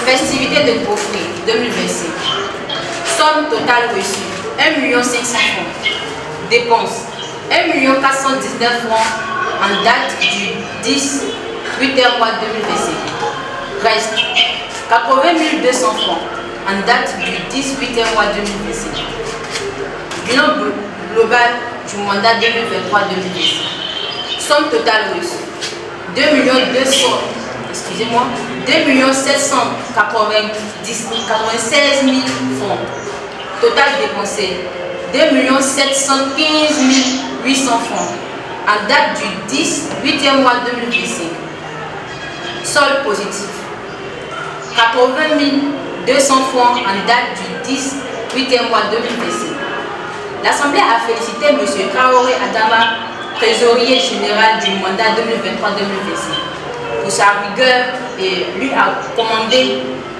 Festivités de Beaufry 2025. Somme totale reçue 1 500 000 francs. Dépenses 1 419 000 francs en date du 10 8e mois 2025. Reste 80 200 francs en date du 10 8e mois 2025. Bilan global du mandat 2023-2025. Somme totale reçue 2 796 000 francs. Total dépensé 2 715 800 francs en date du 10 8e mois 2025. Solde positif 80 200 francs en date du 10 8e mois 2025. L'Assemblée a félicité M. Traoré Adama, trésorier général du mandat 2023-2025, pour sa rigueur et lui a commandé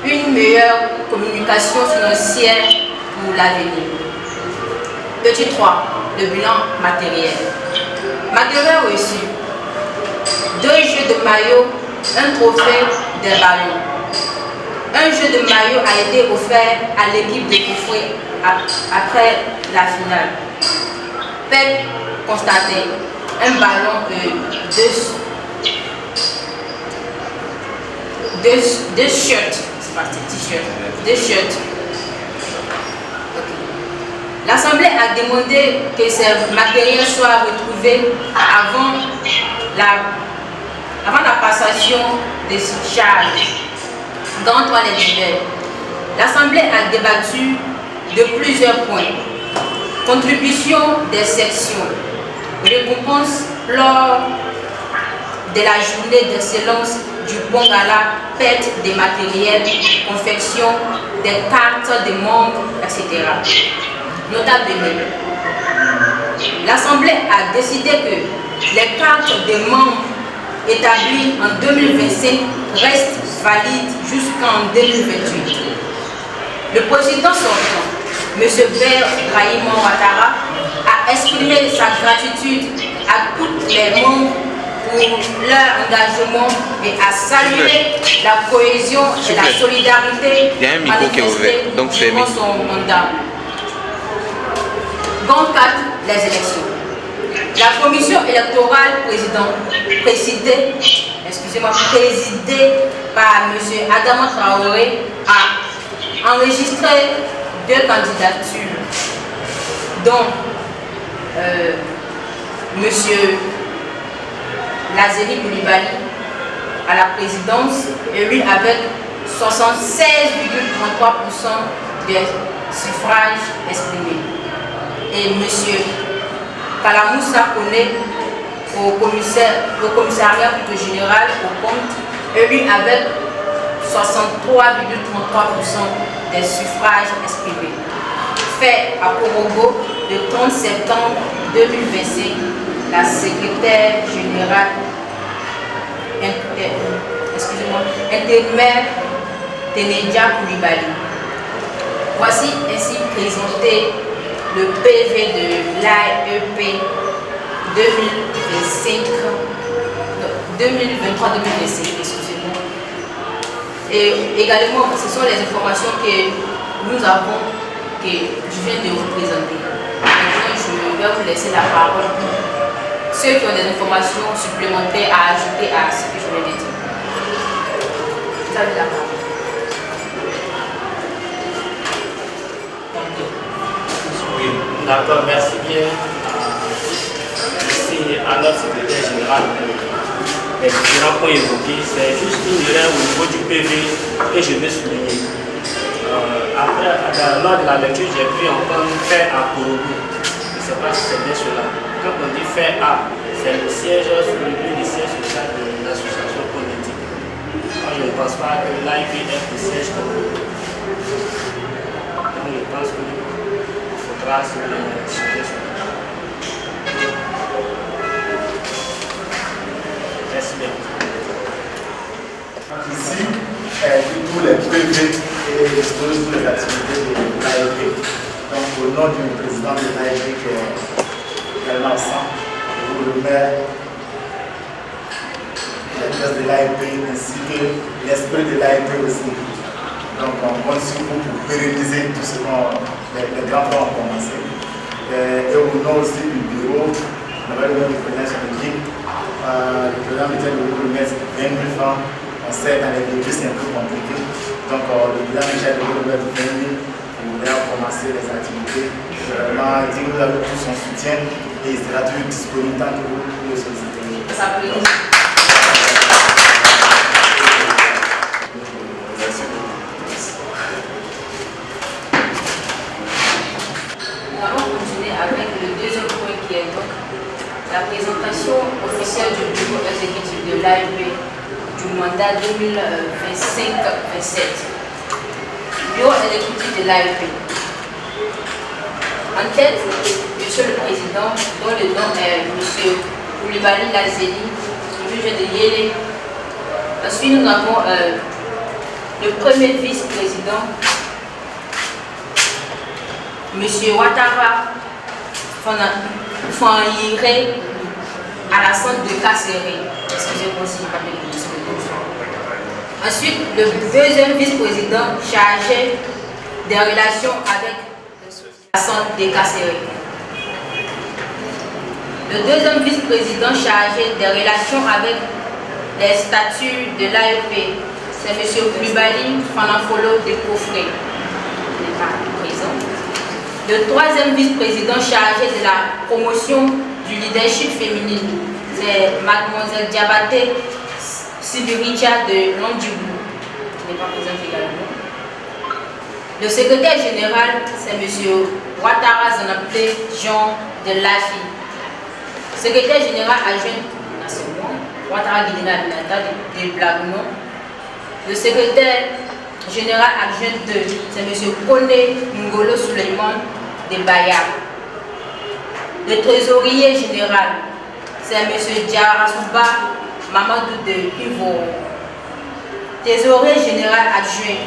une meilleure communication financière pour l'avenir. Petit 3, le bilan matériel. Matériel reçu 2 jeux de maillot, un trophée, des ballons. Un jeu de maillot a été offert à l'équipe de Beaufry après la finale. Fait constater un ballon de 2 shirts. C'est parti, t-shirt. 2 shirts. L'Assemblée a demandé que ces matériels soient retrouvés avant la passation des charges dans toilettes d'hiver. L'Assemblée a débattu de plusieurs points. Contribution des sections, récompense lors de la journée d'excellence du Bon Gala, perte des matériels, confection des cartes des membres, etc. Notablement, l'Assemblée a décidé que les cartes des membres établies en 2025 restent valides jusqu'en 2028. Le président sortant, M. Brahim Ouattara, a exprimé sa gratitude à tous les membres pour leur engagement et a salué la cohésion et la solidarité manifestée durant son mandat. Dans 4, les élections. La commission électorale présidée par M. Adama Traoré a enregistré 2 candidatures, dont M. Lazeli Koulibaly à la présidence, élu avec 76,33% des suffrages exprimés, et M. Kalamoussa Kone au commissariat plutôt général au compte, élu avec 63,33% des suffrages exprimés. Fait à Korogo le 30 septembre 2025, la secrétaire générale intérimaire Tenedia Koulibaly. Voici ainsi présenté le PV de l'AEP 2023-2025, excusez-moi. Et également, ce sont les informations que nous avons, que je viens de vous présenter. Maintenant, je vais vous laisser la parole pour ceux qui ont des informations supplémentaires à ajouter à ce que je viens de dire. Vous avez la parole. Oui, d'accord, merci bien. Merci à notre secrétaire général les différents points évoqués. C'est juste une erreur au niveau du PV que je veux souligner. Lors de la lecture, j'ai pu entendre fait à Korobu. Je ne sais pas si c'est bien cela. Quand on dit fait à, c'est le siège sur le lieu du siège social de l'association politique. Moi, je ne pense pas que l'AIPF le siège comme donc je pense qu'il faudra se changer ça. Merci bien. Ici, tous les PV et exposent toutes les activités de l'AIP. Donc, au nom du président de l'AIP qui est également absent, je vous remets les pièces de l'AIP ainsi que l'esprit de l'AIP aussi. Donc, on compte sur vous pour pérenniser tout ce que les grands plans ont commencé. Et au nom aussi du bureau, on avait le président scientifique. Le président mettait le remettre 20 000 francs. On sait dans les métiers c'est un peu compliqué. Donc le président Michel de remettre 20 000 pour commencer les activités. Vraiment, il dit que vous avez tout son soutien et il sera toujours disponible tant que vous le sollicitez. Merci beaucoup. Nous allons continuer avec le deuxième point qui est donc la présentation officielle du bureau exécutif de l'AIP du mandat 2025-27. Bureau exécutif de l'AIP. En tête, Monsieur le Président, dont le nom est Monsieur Koulibaly Lazeli, qui vient de Yélé. Ensuite, nous avons le premier vice-président, Monsieur Ouattara Fanhiré Alassane de Kasseré. Excusez-moi si je n'ai pas bien prononcé le nom. Ensuite, le deuxième vice-président chargé des relations avec Alassane de Kasseré. Le deuxième vice-président chargé des relations avec les statuts de l'AEP, c'est M. Koulibaly Fanafolo de Kofré. Il n'est pas présent. Le troisième vice-président chargé de la promotion du leadership féminin, c'est Mademoiselle Diabaté Sibiricha de Londibou, qui n'est pas présente également. Le secrétaire général, c'est M. Ouattara Zanapté Jean de Lafi. Secrétaire général adjoint, Ouattara Guidina Aminata de Blagno. Le secrétaire général adjoint 2, c'est M. Kone Ngolo Suleiman de Baya. Le trésorier général, c'est M. Diarasuba Mamadou de Ivo. Trésorier général adjoint,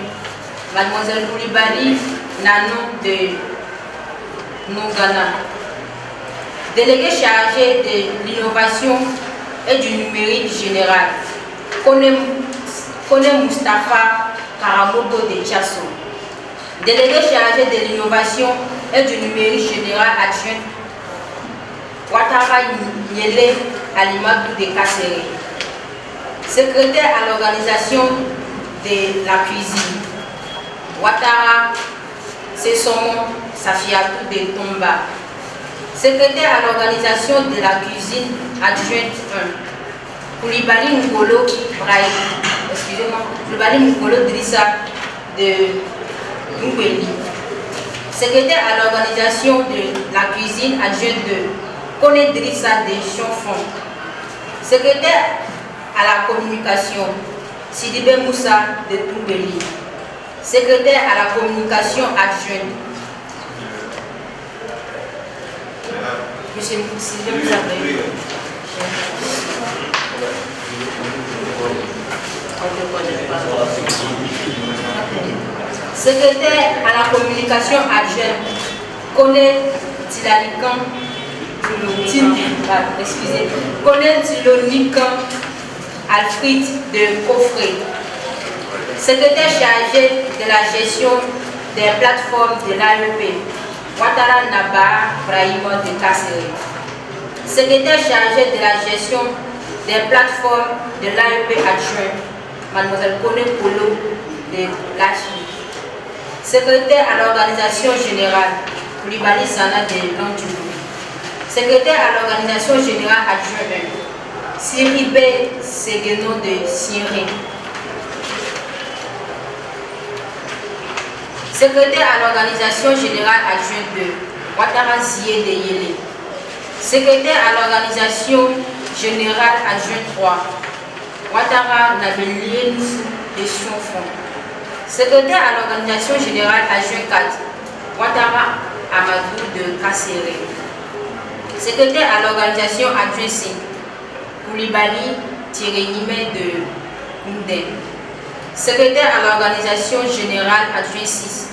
Mademoiselle Koulibaly Nanon de Nongana. Délégué chargé de l'innovation et du numérique général, Kone Mustafa Karamogo de Tchasso. Délégué chargé de l'innovation et du numérique général adjoint, Ouattara Nyele Alimadou de Kasseré. Secrétaire à l'organisation de la cuisine, Ouattara Sessomo Safiatou de Tomba. Secrétaire à l'organisation de la cuisine adjointe 1, Koulibaly Ngolo Drissa de Ngoubeli. Secrétaire à l'organisation de la cuisine adjointe 2, Kone Drissa de Chonfon. Secrétaire à la communication, Sidibé Moussa de Toumbeli. Secrétaire à la communication adjointe, Monsieur Sidibé Moussa. Secrétaire à la communication adjointe, Kone Tilalikan, Kone Tilonikan Alfred de Kofré. Secrétaire chargé de la gestion des plateformes de l'AEP, Ouattara Naba Brahima de Kasseré. Secrétaire chargé de la gestion des plateformes de l'AEP adjoint, Mademoiselle Kone Polo de Lachi. Secrétaire à l'organisation générale, Koulibaly Sana de Londibou. Secrétaire à l'organisation générale adjoint, Siribé Segueno de Siré. Secrétaire à l'organisation générale adjointe de Ouattara Zié de Yélé. Secrétaire à l'organisation générale adjointe 3, Ouattara Nabelié Noufou de Sionfon. Secrétaire à l'organisation générale adjoint 4, Ouattara Amadou de Kasséré. Secrétaire à l'organisation adjoint 5, Koulibaly Tirénimé de Koundé. Secrétaire à l'organisation générale adjoint 6,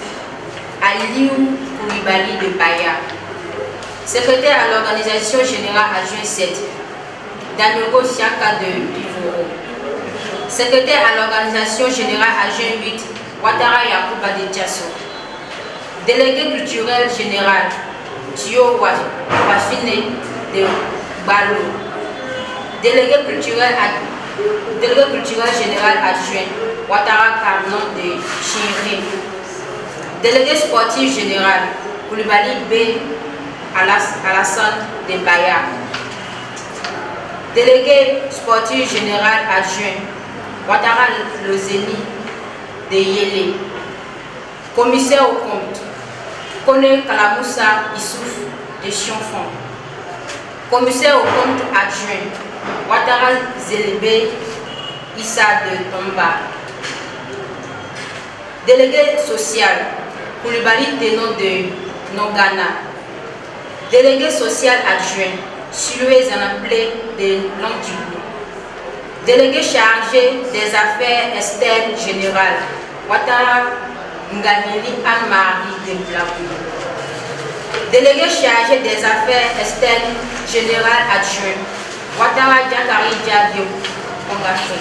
Aliou Koulibaly de Baya. Secrétaire à l'organisation générale adjoint 7, Danogo Siaka de Bivoro. Secrétaire à l'organisation générale adjoint 8, Ouattara Yakouba de Tiasso. Délégué culturel général, Thio Wafine de Balo. Délégué culturel général adjoint, Ouattara Carnon de Chiré. Délégué sportif général, Koulibaly B. Alassane de Baya. Délégué sportif général adjoint, Ouattara Lozeni de Yélé. Commissaire au compte, Kone Kalamoussa Issouf de Sionfon. Commissaire au compte adjoint, Ouattara Zélébé Issa de Tomba. Délégué social, Koulibaly Teno de Nogana. Délégué social adjoint, Sué Zanaplé de Longdibou. Délégué chargé des affaires externes générales, Ouattara Nganili Anne-Marie de Blabou. Délégué chargé des affaires externes générales adjoint, Ouattara Diakari Diadio Kongaché.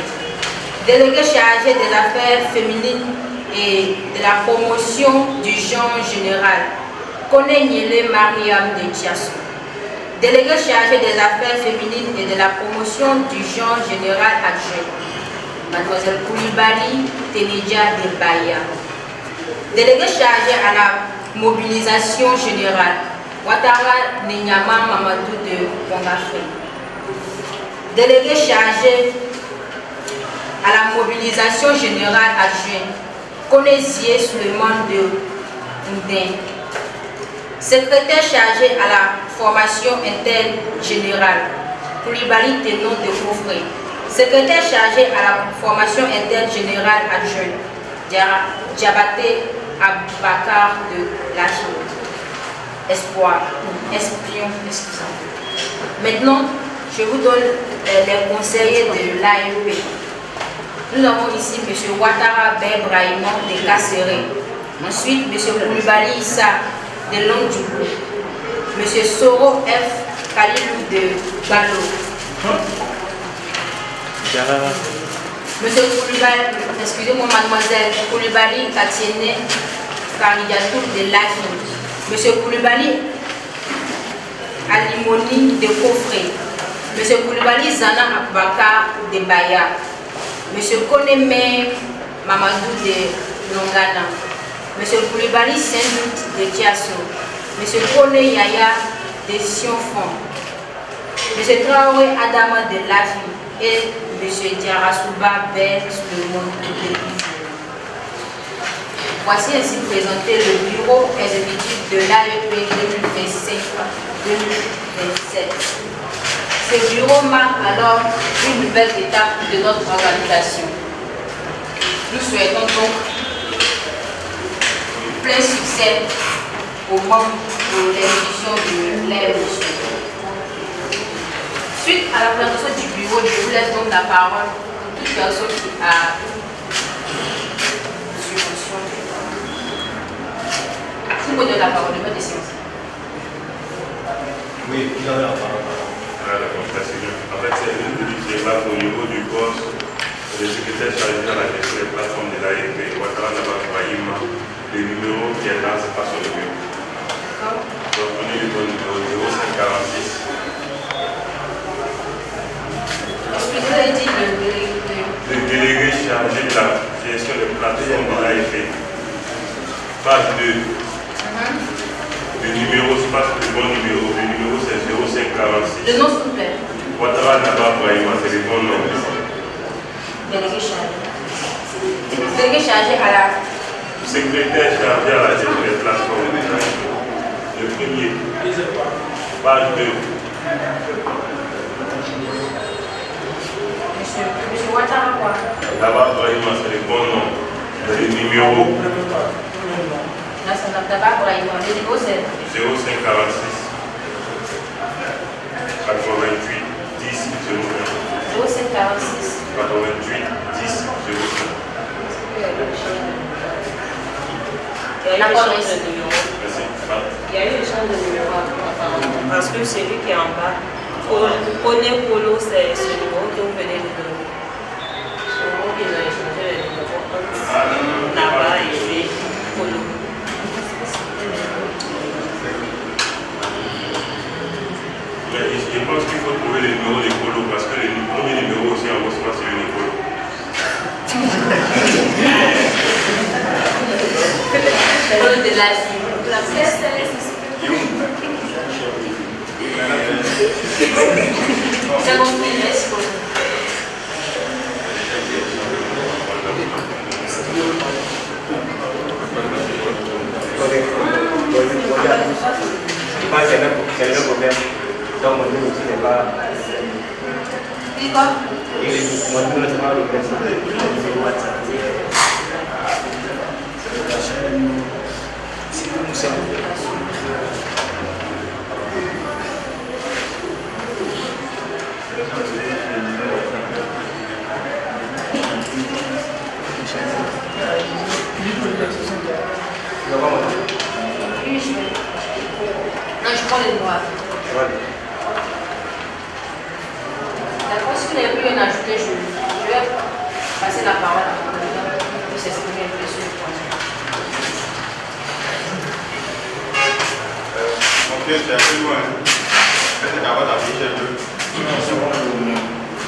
Délégué chargé des affaires féminines et de la promotion du genre général, Kone Nyele Mariam de Tiasso. Délégué chargé des affaires féminines et de la promotion du genre général adjoint, Mademoiselle Koulibaly Tenidja de Baya. Délégué chargé à la mobilisation générale, Ouattara Ninyama Mamadou de Kongafé. Délégué chargé à la mobilisation générale adjoint, Konézié Suleiman de Koundin. Secrétaire chargé à la formation interne générale, Koulibaly Tenon de Koufré. Secrétaire chargé à la formation interne générale adjoint, Diabaté Abakar de Lachi. Espoir, espion, excusez-moi. Maintenant, je vous donne les conseillers de l'AFP. Nous avons ici M. Ouattara Ben Brahimon de Kasséré. Ensuite, M. Koulibaly Issa de Longdibou. M. Soro F. Kalilou de Balo. Monsieur Koulibaly, excusez-moi, mademoiselle Koulibaly Katiene Karidiatou de Lafi. Monsieur Koulibaly Alimoni de Kofré. Monsieur Koulibaly Zana Abubakar de Baya. Monsieur Koneme Mamadou de Longana. Monsieur Koulibaly Saint-Doute de Tiasso. Monsieur Kone Yaya de Sionfon. Monsieur Traoré Adama de Lafi et Monsieur Diarasouba Ben Suleiman de Bivoro. Voici ainsi présenté le bureau exécutif de l'AEP 2025-2027. Ce bureau marque alors une nouvelle étape de notre organisation. Nous souhaitons donc plein succès aux membres de l'exécution de l'AEP. Suite à la présentation du bureau, je vous laisse donc la parole pour toute personne qui a subvention. Vous me donnez la parole, pas de séance. Oui, vous avez la parole. Ah, d'accord, merci bien. En fait, c'est une petite remarque au niveau du poste le secrétaire chargé à la gestion des plateformes de l'AFP, Ouattara Ibrahim, le numéro qui est là, c'est pas son numéro. Donc, on est le bon numéro 0546. Excusez-moi, dit Le délégué chargé de la gestion des plateformes de l'AFP. Page 2. Le numéro, c'est pas le bon numéro. Le numéro, c'est 0546. le nom, s'il vous plaît. Ouattara Naba Brahima, c'est le bon nom. Délégué chargé. Délégué chargé à la... Secrétaire chargé à la gestion des plateformes. Le premier. Page 2. Monsieur Ouattara quoi? Naba Brahima, c'est le bon nom. Le numéro. Là, ça n'a pas Brahima. Le numéro c'est 0546 88 10 01. 0546. 88 10 01. Il y a eu l'échange de numéros. Merci. Il y a eu l'échange de numéros apparemment. Parce que celui qui est en bas, Kone Polo, c'est ce numéro que vous venez de donner. C'est le numéro qu'ils ont échangé les numéros entre Naba et lui, Polo. Mais je pense qu'il faut trouver le numéro de Polo parce que le premier numéro aussi en Bosma, c'est le Polo. Polo de l'Asie. La c'est compris, merci beaucoup. C'est le problème. Donc, mon nom aussi n'est pas. Dis quoi? Mon nom n'est pas le Non, je prends les noirs. D'accord, si vous n'avez plus rien à ajouter, je vais passer la parole à mon président pour puisse s'exprimer un peu sur le point. Mon pied, c'est un peu loin. C'est d'abord d'afficher deux.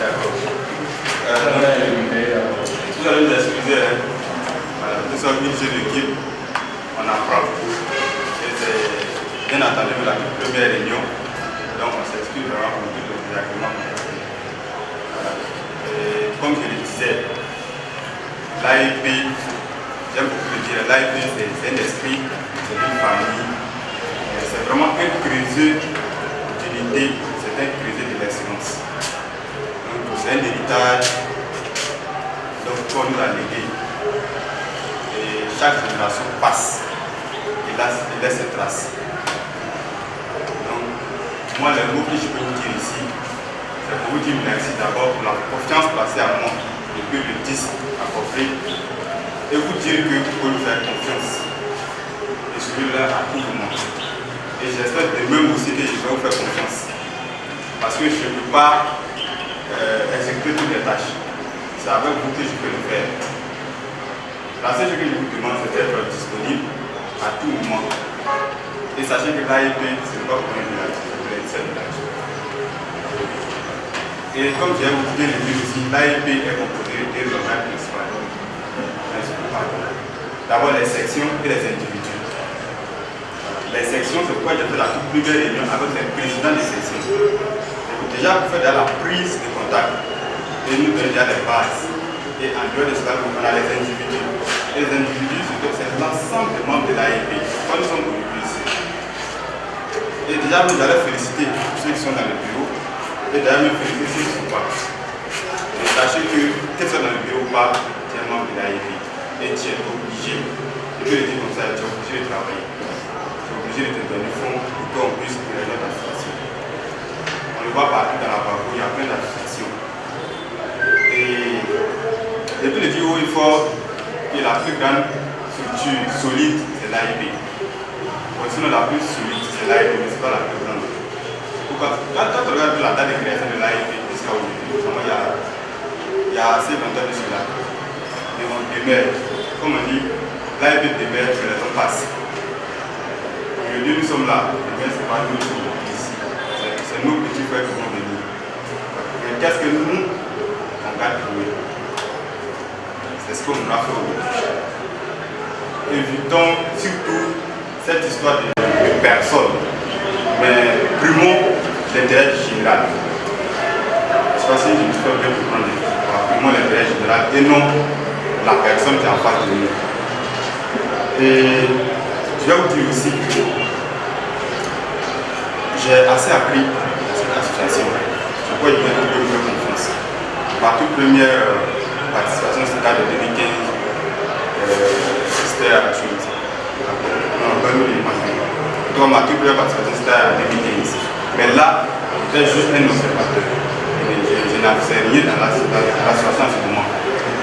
D'accord. Vous allez nous excuser. Voilà. Nous sommes une seule équipe. On apprend. Et c'est bien entendu la première réunion. Donc on s'excuse vraiment pour tout le désagrément. Voilà. Et comme je le disais, l'AIP, j'aime beaucoup le dire, l'AIP c'est un esprit, c'est une famille. C'est vraiment un creuset d'unité, c'est un creuset de l'excellence. Donc c'est un héritage qu'on nous a légué. Et chaque génération passe et laisse ses traces. Donc moi le mot que je peux vous dire ici, c'est pour vous dire merci d'abord pour la confiance placée à moi depuis le 10 à Coffré et vous dire que vous pouvez nous faire confiance. Et celui-là à tout le monde. Et j'espère de même aussi que je vais vous faire confiance. Parce que je ne peux pas exécuter toutes les tâches. C'est avec vous que je peux le faire. La seule chose que je vous demande, c'est d'être disponible à tout moment. Et sachez que l'AIP, ce n'est pas pour un village, c'est un village. Et comme j'ai bien dit aussi, l'AIP est composé des organes principaux. D'abord les sections et les individus. Les sections, c'est pourquoi j'ai fait la toute première réunion avec les présidents des sections. Déjà, vous faites la prise de contact et nous donnez déjà les bases. Et en dehors de cela, on a les individus. Et les individus, c'est l'ensemble des membres de l'AIP. Quand nous sommes aujourd'hui ici. Et déjà, vous allez féliciter ceux qui sont dans le bureau et d'ailleurs me féliciter ceux qui ne sont pas. Et sachez que, quel soit dans le bureau ou pas, tu es membre de l'AIP. Et tu es obligé, je peux le dire comme ça, tu es obligé de travailler. De te donner fonds pour qu'on puisse créer notre association. On le voit partout dans la parcours, il y a plein d'associations. Et depuis le haut et fort, que la plus grande structure solide, c'est l'AIP. Sinon, la plus solide, c'est l'AIP, mais ce n'est pas la plus grande. Pourquoi? Quand on regarde la date de création de l'AIP jusqu'à aujourd'hui, il y a assez 20 ans de cela. Et on demeure, comme on dit, l'AIP demeure, que les hommes passent. Aujourd'hui, nous sommes là, mais ce n'est pas nous qui sommes ici. C'est nos petits frères qui vont venir. Mais qu'est-ce que nous, on va trouver? C'est ce qu'on a fait aujourd'hui. Évitons surtout cette histoire de personnes, mais primons l'intérêt général. fois-ci, je me suis fait bien comprendre rapidement l'intérêt général et non la personne qui est en face de nous. Et je vais vous dire aussi que j'ai assez appris dans cette association. Je crois qu'il y a un peu de confiance. Ma toute première participation, c'était en 2015. C'était à la chose. Non, pas nous, donc ma toute première participation, c'était en 2015. Mais là, j'étais juste un observateur. Je n'avais rien dans l'association en ce moment.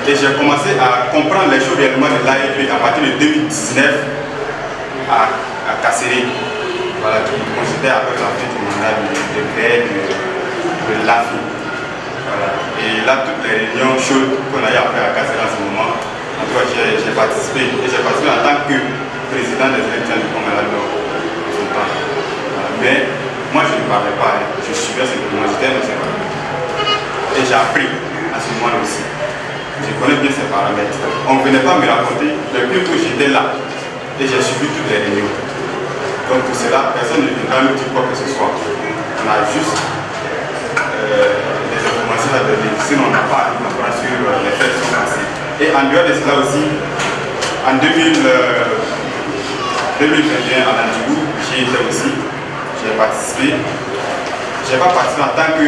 Et j'ai commencé à comprendre les choses réellement de l'AEP à partir de 2019 à Kasseré, voilà, qui considère après la fin du mandat de créer de l'AFI. Voilà. Et là, toutes les réunions chaudes qu'on a eu à faire à Kasseré en ce moment, en tout cas, j'ai participé. Et j'ai participé en tant que président des élections du Congo Nord. Mais moi, je ne parlais pas, je suivais simplement, j'étais un observateur. Et j'ai appris à ce moment aussi. Je connais bien ces paramètres. On ne venait pas me raconter depuis que j'étais là. Et j'ai suivi toutes les réunions. Donc pour cela, personne ne viendra nous dire quoi que ce soit. On a juste des informations à donner. Sinon, on n'a pas à nous sur les faits qui sont passés. Et en dehors de cela aussi, en 2021 à l'Antigou, j'y étais aussi. J'ai participé. Je n'ai pas participé en tant que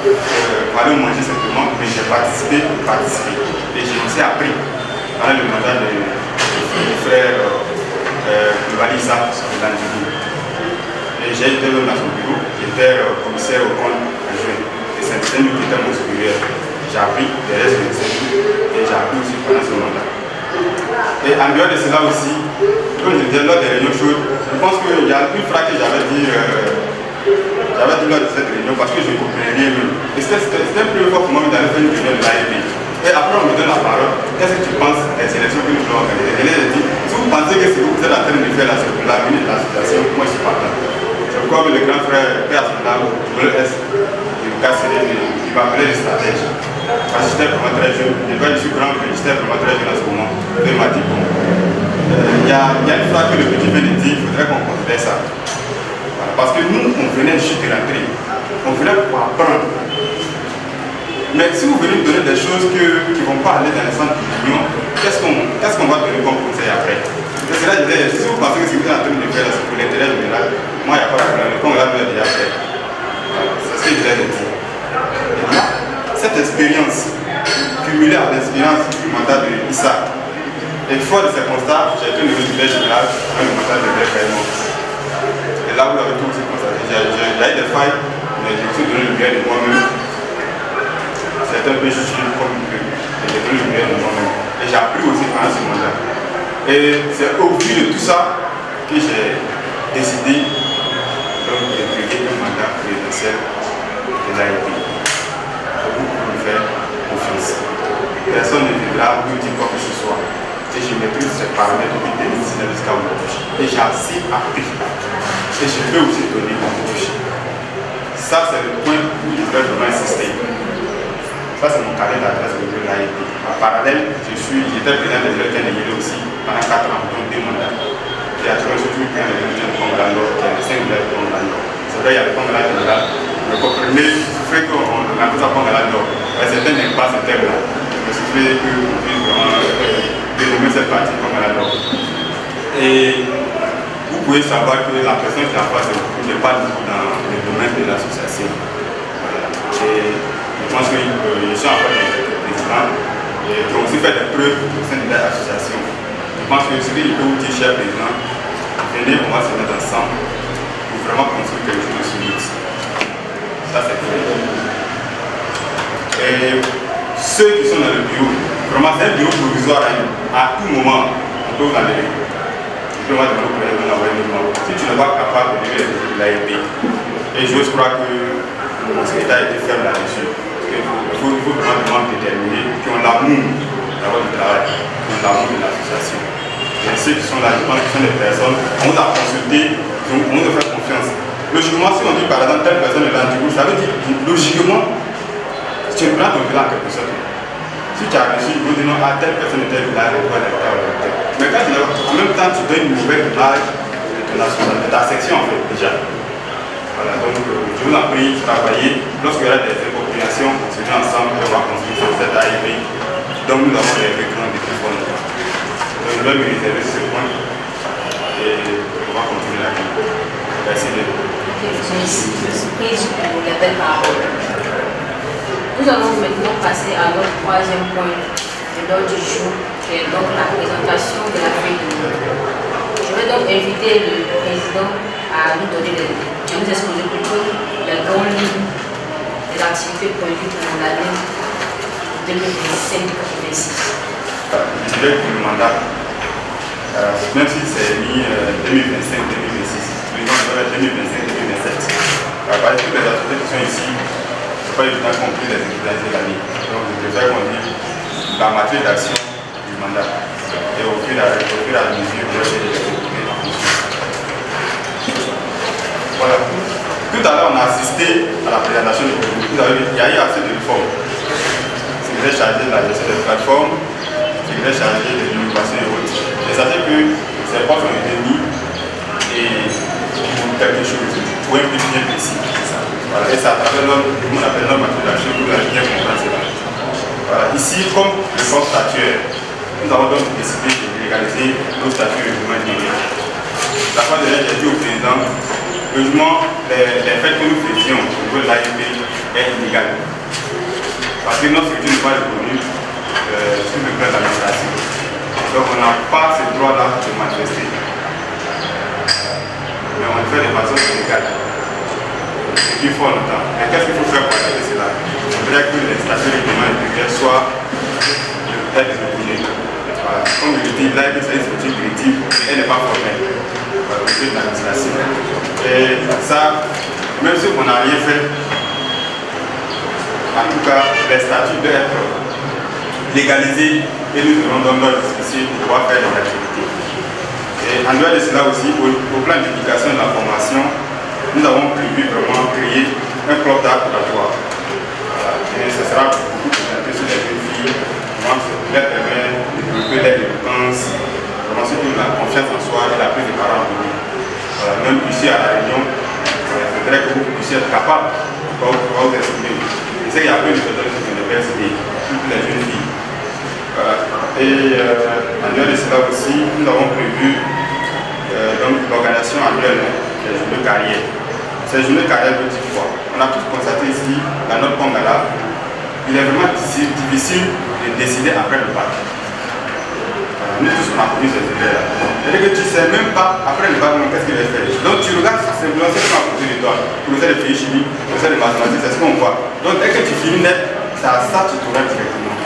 aller manger simplement, mais j'ai participé. Et j'ai aussi appris pendant le mandat du frère Valissa de l'Antigou. Et j'ai été dans son bureau, j'étais commissaire au compte adjoint. Et c'est lui qui était mon supérieur. J'ai appris les restes de et j'ai appris aussi pendant ce mandat. Et en dehors de cela aussi, comme je disais lors des réunions chaudes, je pense qu'il y a une phrase que j'avais dit lors de cette réunion parce que je ne comprenais rien mieux. Et c'était la première fois pour moi d'aller faire une réunion de l'AEP. Et après on me donne la parole, qu'est-ce que tu penses des élections que nous voulons organiser? Et là, je dis, si vous pensez que ce que vous êtes en train de faire là, c'est pour l'avenir de l'association, moi je suis partant. C'est comme le grand frère Père Sondal, il m'appelait le stratège. Parce que j'étais vraiment très jeune. Je suis grand, mais j'étais vraiment très jeune à ce moment. Il m'a dit, bon, il y a une phrase que le petit vient de dire, il faudrait qu'on considère ça. Voilà. Parce que nous, on venait juste de rentrer. On venait pour apprendre. Mais si vous venez me donner des choses qui ne vont pas aller dans le centre de l'union, qu'est-ce qu'on va donner comme conseil après? Parce que là, je disais, si vous pensez que ce que vous êtes en train de faire, c'est pour l'intérêt général, moi, il n'y a pas de problème. Comme là, nous l'avons déjà fait. Voilà. C'est ce que je voulais dire. Et là, cette expérience, cumulée à l'expérience du mandat de Issa, et fort de ces constats, j'ai été au niveau du secrétaire général dans le mandat de Greg Raymond. Et là, vous l'avez tout aussi constaté. J'ai eu des failles, mais j'ai tout donné le bien de moi-même. C'est un peu jugé comme que j'ai donné le bien de moi-même. Et j'ai appris aussi pendant ce mandat. Et c'est au vu de tout ça que j'ai décidé de créer un mandat présidentiel de l'AEP. Vous pouvez me faire confiance. Personne ne viendra nous dire quoi que ce soit. Et je maîtrise ces paramètres depuis 2019 jusqu'à aujourd'hui. Et j'ai assez appris. Et je peux aussi donner mon touche. Ça, c'est le point où je voudrais vraiment insister. Ça, c'est mon carnet d'adresse au niveau de l'AEP. En parallèle, j'étais président des élections de Yélé aussi pendant 4 ans, donc 2 mandats. Et à travers surtout le président des élections de Congo Nord, qui est le 5 de Congo Nord. C'est vrai, il y a le Congo général. Mais comprenez, ce fait qu'on a fait ça Congo Nord, c'est un impasse interne là. Je me suis fait qu'on puisse vraiment dénommer cette partie Congo Nord. Et vous pouvez savoir que la personne qui est en face n'est pas du tout dans le domaine de l'association. Voilà. Et je pense que je suis en fait le président et qui a aussi fait des preuves au sein de l'association. Je pense que ce que je peux vous dire, cher président, venez, on va se mettre ensemble pour vraiment construire quelque chose de solide. Ça, c'est clair. Et ceux qui sont dans le bureau, vraiment, c'est un bureau provisoire. À tout moment, on peut vous en aller. Je peux demander au président d'envoyer le nom. Si tu n'es pas capable de lever les défis de l'AEP, et je crois que mon secrétaire a été ferme là-dessus. Il faut vraiment déterminer qui ont l'amour d'avoir du travail, qui ont l'amour de l'association. Et ceux qui sont là, je pense que ce sont des personnes, on vous a consulté, on vous a fait confiance. Logiquement, si on dit par exemple telle personne est l'antigou, ça veut dire logiquement, tu es prends ton village en quelque sorte. Si tu as reçu, ils vont dire non, telle personne était village, elle doit être là. Mais quand en même temps, tu donnes une nouvelle image de ta section en fait déjà. Voilà, donc je vous en prie, travaillez. Lorsqu'il y aura des incompréhensions, coordination, on se met ensemble et on va construire sur cette AIP. Donc nous avons des récurrents depuis fort longtemps. Donc je vais me réserver ce point et on va continuer la vie. Merci de vous. Merci, prise pour les belles paroles. Nous allons maintenant passer à notre troisième point de l'ordre du jour, qui est donc la présentation de la feuille de route. Je vais donc inviter le président à nous donner à nous exposer plutôt les grandes lignes des activités prévues pour l'année 2025-2026. Je dirais que le mandat, même si c'est mis 2025-2026, les gens doivent être 2025-2027. Parce que toutes les activités qui sont ici, ce n'est pas évident qu'on puisse les exercer l'année. Donc je préfère qu'on dise la matière d'action du mandat. Et au fur et à mesure, on va essayer de les exécuter en fonction. Voilà. Tout à l'heure, on a assisté à la présentation du produit. Vous avez vu, il y a eu assez de réformes. C'est que j'ai chargé de la gestion des plateformes, c'est que j'ai chargé de l'innovation et autres. Et ça fait que ces postes ont été mis et pour quelque chose, pour un but bien précis. Voilà. Et c'est à travers notre, comme on appelle notre matriculation, que vous allez bien comprendre cela. Voilà. Ici, comme le corps statuaire, nous avons donc décidé de légaliser nos statuts réglements indirects. La fois dernière, j'ai dit au président, heureusement, les faits que nous faisions au niveau de l'AIP est illégal. Parce que notre structure n'est pas reconnue sur le plan de l'administration. Donc on n'a pas ce droit-là de manifester. Mais on le fait de façon illégale. Depuis fort longtemps. Et qu'est-ce qu'il faut faire pour arrêter cela? Il faudrait que les statuts réglements intérieurs soient reconnus. Voilà. Comme je le dis, l'AIP c'est une structure directive et elle n'est pas formelle. Voilà, au niveau de l'administration. Et ça, même si on n'a rien fait, en tout cas, les statuts doivent être légalisés et nous serons dans notre discussion pour pouvoir faire des activités. Et en dehors de cela aussi, au plan d'éducation et de la formation, nous avons prévu vraiment créer un club d'art opératoire. Voilà. Et ce sera beaucoup présenté sur les jeunes filles, vraiment ce qui leur permet de développer leur dépenses, vraiment surtout la confiance en soi et la prise de parole en commun. Voilà. Même ici à La Réunion, il faudrait que vous puissiez être capable de pouvoir vous exprimer. Je sais qu'il y a plein de personnes qui sont universités, toutes les jeunes filles. Voilà. Et en dehors de cela aussi, nous avons prévu l'organisation annuelle des journées de carrière. Ces journées de carrière veut dire quoi? On a tous constaté ici, dans notre Pongala, il est vraiment difficile de décider après le bac. Nous tous on a connu ces idées-là. C'est-à-dire que tu ne sais même pas après le bac qu'est-ce qu'il va faire. Donc tu regardes simplement ce qu'on a posé de toi. Professeur de physique chimie, professeur de mathématiques, c'est ce qu'on voit. Donc dès que tu finis net, c'est à ça que tu t'auras directement.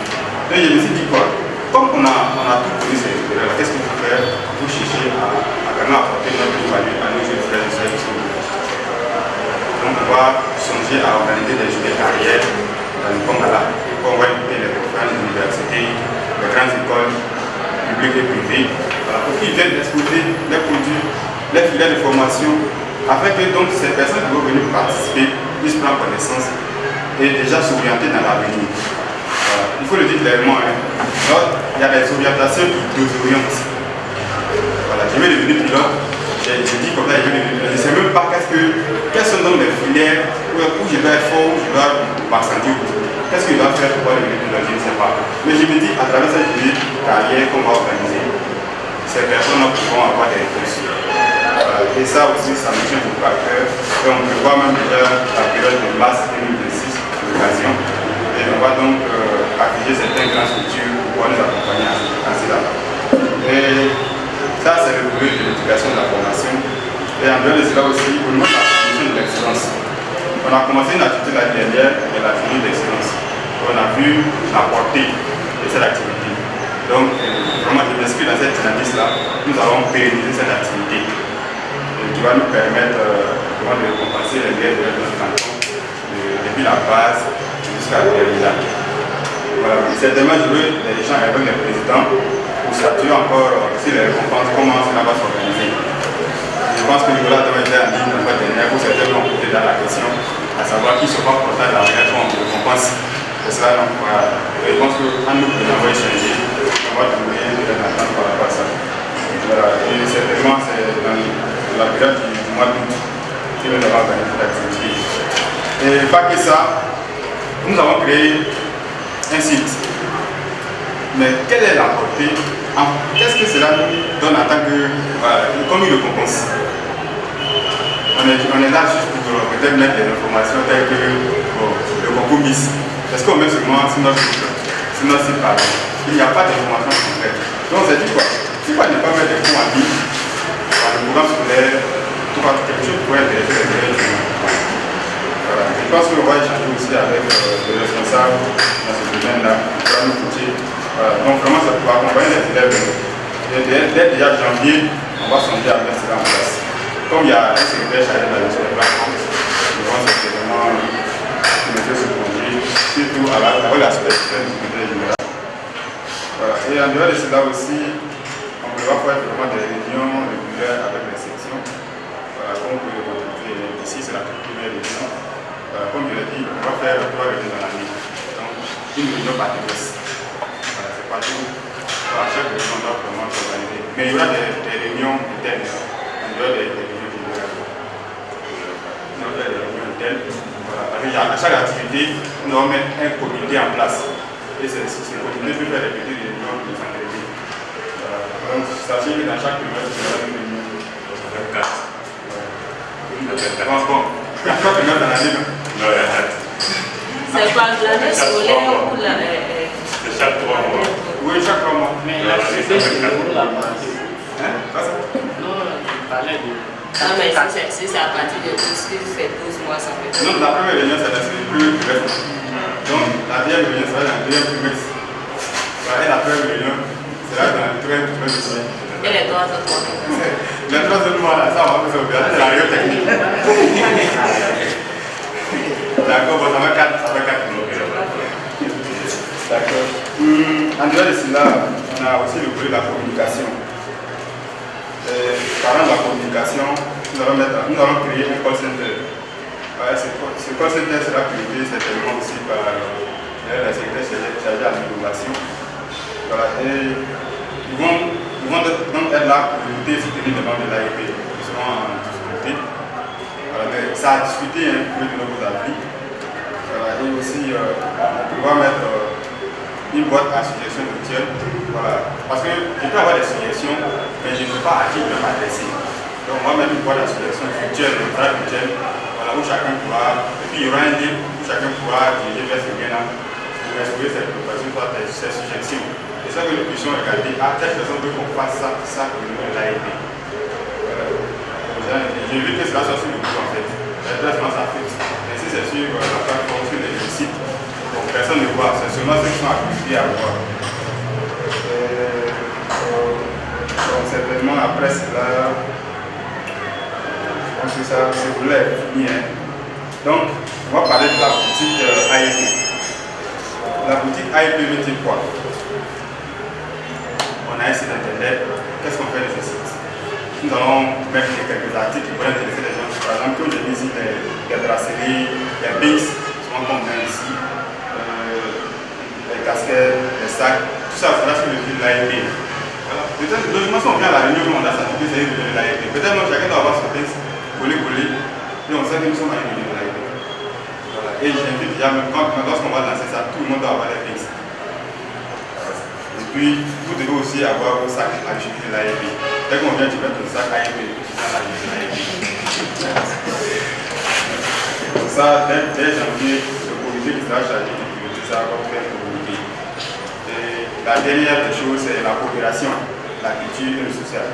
Donc je me suis dit quoi? Comme on a tout connu ces idées-là, qu'est-ce qu'il faut faire pour chercher à vraiment apporter notre plus-value à nos jeunes frères et sœurs qui sont venus. Donc on va songer à organiser des journées de carrière dans le Pongala. On va inviter les conférences des universités, les grandes écoles publiques et privées, voilà, pour qu'ils viennent exposer les produits, les filières de formation, afin que donc ces personnes qui vont venir participer puissent prendre connaissance et déjà s'orienter dans l'avenir. Voilà. Il faut le dire clairement, hein. Alors, il y a des orientations qui désorientent. Voilà, je vais devenir pilote, j'ai dit comme ça, je vais devenir pilote. Je ne sais même pas quelles sont donc les filières où je dois être fort, où je dois m'accenter. Qu'est-ce qu'il doit faire pour devenir pilote, je ne sais pas. Mais je me dis, à travers cette journée carrière qu'on va organiser, ces personnes pourront avoir des réponses. Et ça aussi, ça me tient beaucoup à cœur. Et on prévoit même déjà la période de mars 2026 à l'occasion. Et on va donc afficher certaines grandes structures pour pouvoir nous accompagner à cela. Et ça, c'est le volet de l'éducation et de la formation. Et en dehors de cela aussi, au niveau de la promotion de l'excellence. On a commencé une activité la dernière, qui est la journée d'excellence. On a vu la portée de cette activité. Donc, vraiment, je m'inscris dans cette dynamique-là. Nous allons pérenniser cette activité qui va nous permettre de récompenser les liens de notre canton depuis la base jusqu'à la terminale. Voilà. Certainement, je veux des échanges avec les présidents pour statuer encore si les récompenses, comment cela va s'organiser. Je pense que Nicolas doit être en ligne la fois dernière pour certains ont posé dans la question, à savoir qui sera porté de la manière dont on récompense. C'est cela, donc voilà. Je pense qu'en nous pouvons échanger, on va trouver une attente par rapport à ça. Voilà. Et certainement, c'est dans la période du mois d'août que nous avons organisé l'activité. Et pas que ça, Nous avons créé un site. Mais quelle est la portée? Qu'est-ce que cela nous donne en tant que commis de compense? On est là juste pour peut-être mettre des informations telles que le concours Miss. Est-ce qu'on met seulement sur notre site par exemple? Il n'y a pas d'informations concrètes. Donc on s'est dit quoi? Pourquoi ne pas mettre des cours en ligne dans le programme scolaire, quelque chose pour intéresser les élèves? Voilà. Je pense qu'on va échanger aussi avec le responsable dans ce domaine-là, qui va nous coûter. Voilà. Donc vraiment ça peut accompagner les élèves. Dès déjà janvier, on va songer à mettre cela en place. Comme il y a un secrétaire chargé de la gestion des plateformes, nous allons certainement mettre ce projet, surtout avec l'aspect du secrétaire général. Voilà. Et en dehors de cela aussi, on prévoit faire vraiment des réunions régulières avec les sections. Voilà, comme vous pouvez le constater, ici c'est la toute première réunion. Comme je l'ai dit, on va faire 3 réunions dans l'année. Donc, une réunion par trimestre. Voilà, c'est pas tout. À chaque réunion, on doit vraiment s'organiser. Mais il y aura des réunions internes. En dehors des réunions générales. On va faire des réunions internes. Voilà. À chaque activité, nous allons mettre un comité en place. Et ce comité peut faire des petites réunions de s'entraider. Donc, sachez que dans chaque trimestre, il y aura une réunion. Ça fait 4. Bon. Il y a 3 trimestres dans l'année, non? Non, il y a 4. C'est pas de l'année scolaire ou la. C'est chaque 3 mois. Oui, chaque 3 mois. Mais l'activité, c'est pour la base. Hein? Pas ça? Non, il parlait de. Non, mais si c'est à partir de 12, que fait 12 mois, ça fait. Non, la première réunion, c'est la plus trimestre. Donc, la deuxième réunion, c'est dans le deuxième trimestre. Et la première réunion, c'est là dans le troisième trimestre. Et les 3 autres mois. Les 3 autres mois, là, ça, on va faire ça. C'est la réunion technique. D'accord, bon, ça va 4 mois. D'accord. En dehors de cela, on a aussi le volet de la communication. Parlant de la communication, nous allons créer un call center. Ce call center sera piloté certainement aussi par la secrétaire chargée à l'innovation. Voilà. Et ils vont donc être là pour lutter et soutenir les membres de l'AEP qui seront en difficulté. Voilà. Mais ça a discuté un peu de nos avis. Voilà. Et aussi, on pourra mettre une boîte à suggestions mutuelles. Voilà. Parce que je peux avoir des suggestions, mais je ne sais pas à qui je vais m'adresser. Donc on va mettre une boîte à suggestions mutuelles, voilà, où chacun pourra, et puis il y aura un livre où chacun pourra diriger vers ce bien-là pour explorer ses préoccupations, soit ses suggestions. Et ça que nous puissions regarder, telle personne veut qu'on fasse ça pour nous, elle a aidé. J'invite que cela soit sur le groupe en fait. L'adresse ça fixe. Mais si c'est sur la plateforme, sur les sites, donc personne ne voit, c'est seulement ceux qui sont habilités à voir. Donc certainement après cela, je pense que ça se voulait bien. Donc on va parler de la boutique AEP. La boutique AEP veut dire quoi? On a un site internet, qu'est-ce qu'on fait de ce site? Nous allons mettre quelques articles qui pourraient intéresser les gens. Par exemple, comme je dis ici, les bracelets, les bigs, souvent comme on vient ici, les casquettes, les sacs, tout ça sera sur le site de l'AEP. Voilà. Peut-être, logiquement, si on vient à la réunion, on a senti que c'est une réunion de l'AEP. Peut-être que chacun doit avoir son texte, coller, et on sait que nous sommes à une réunion de l'AEP. Voilà. Et j'invite déjà, même lorsqu'on va lancer ça, tout le monde doit avoir les textes. Et puis, vous devez aussi avoir vos sacs à l'utilité de l'AEP. Dès qu'on vient, tu mets ton sac AEP, tu viens à l'AEP. Pour ça, dès janvier, le comité qui sera chargé de piloter ça va faire communiquer. Et la dernière des choses, c'est la coopération, la culture et le social.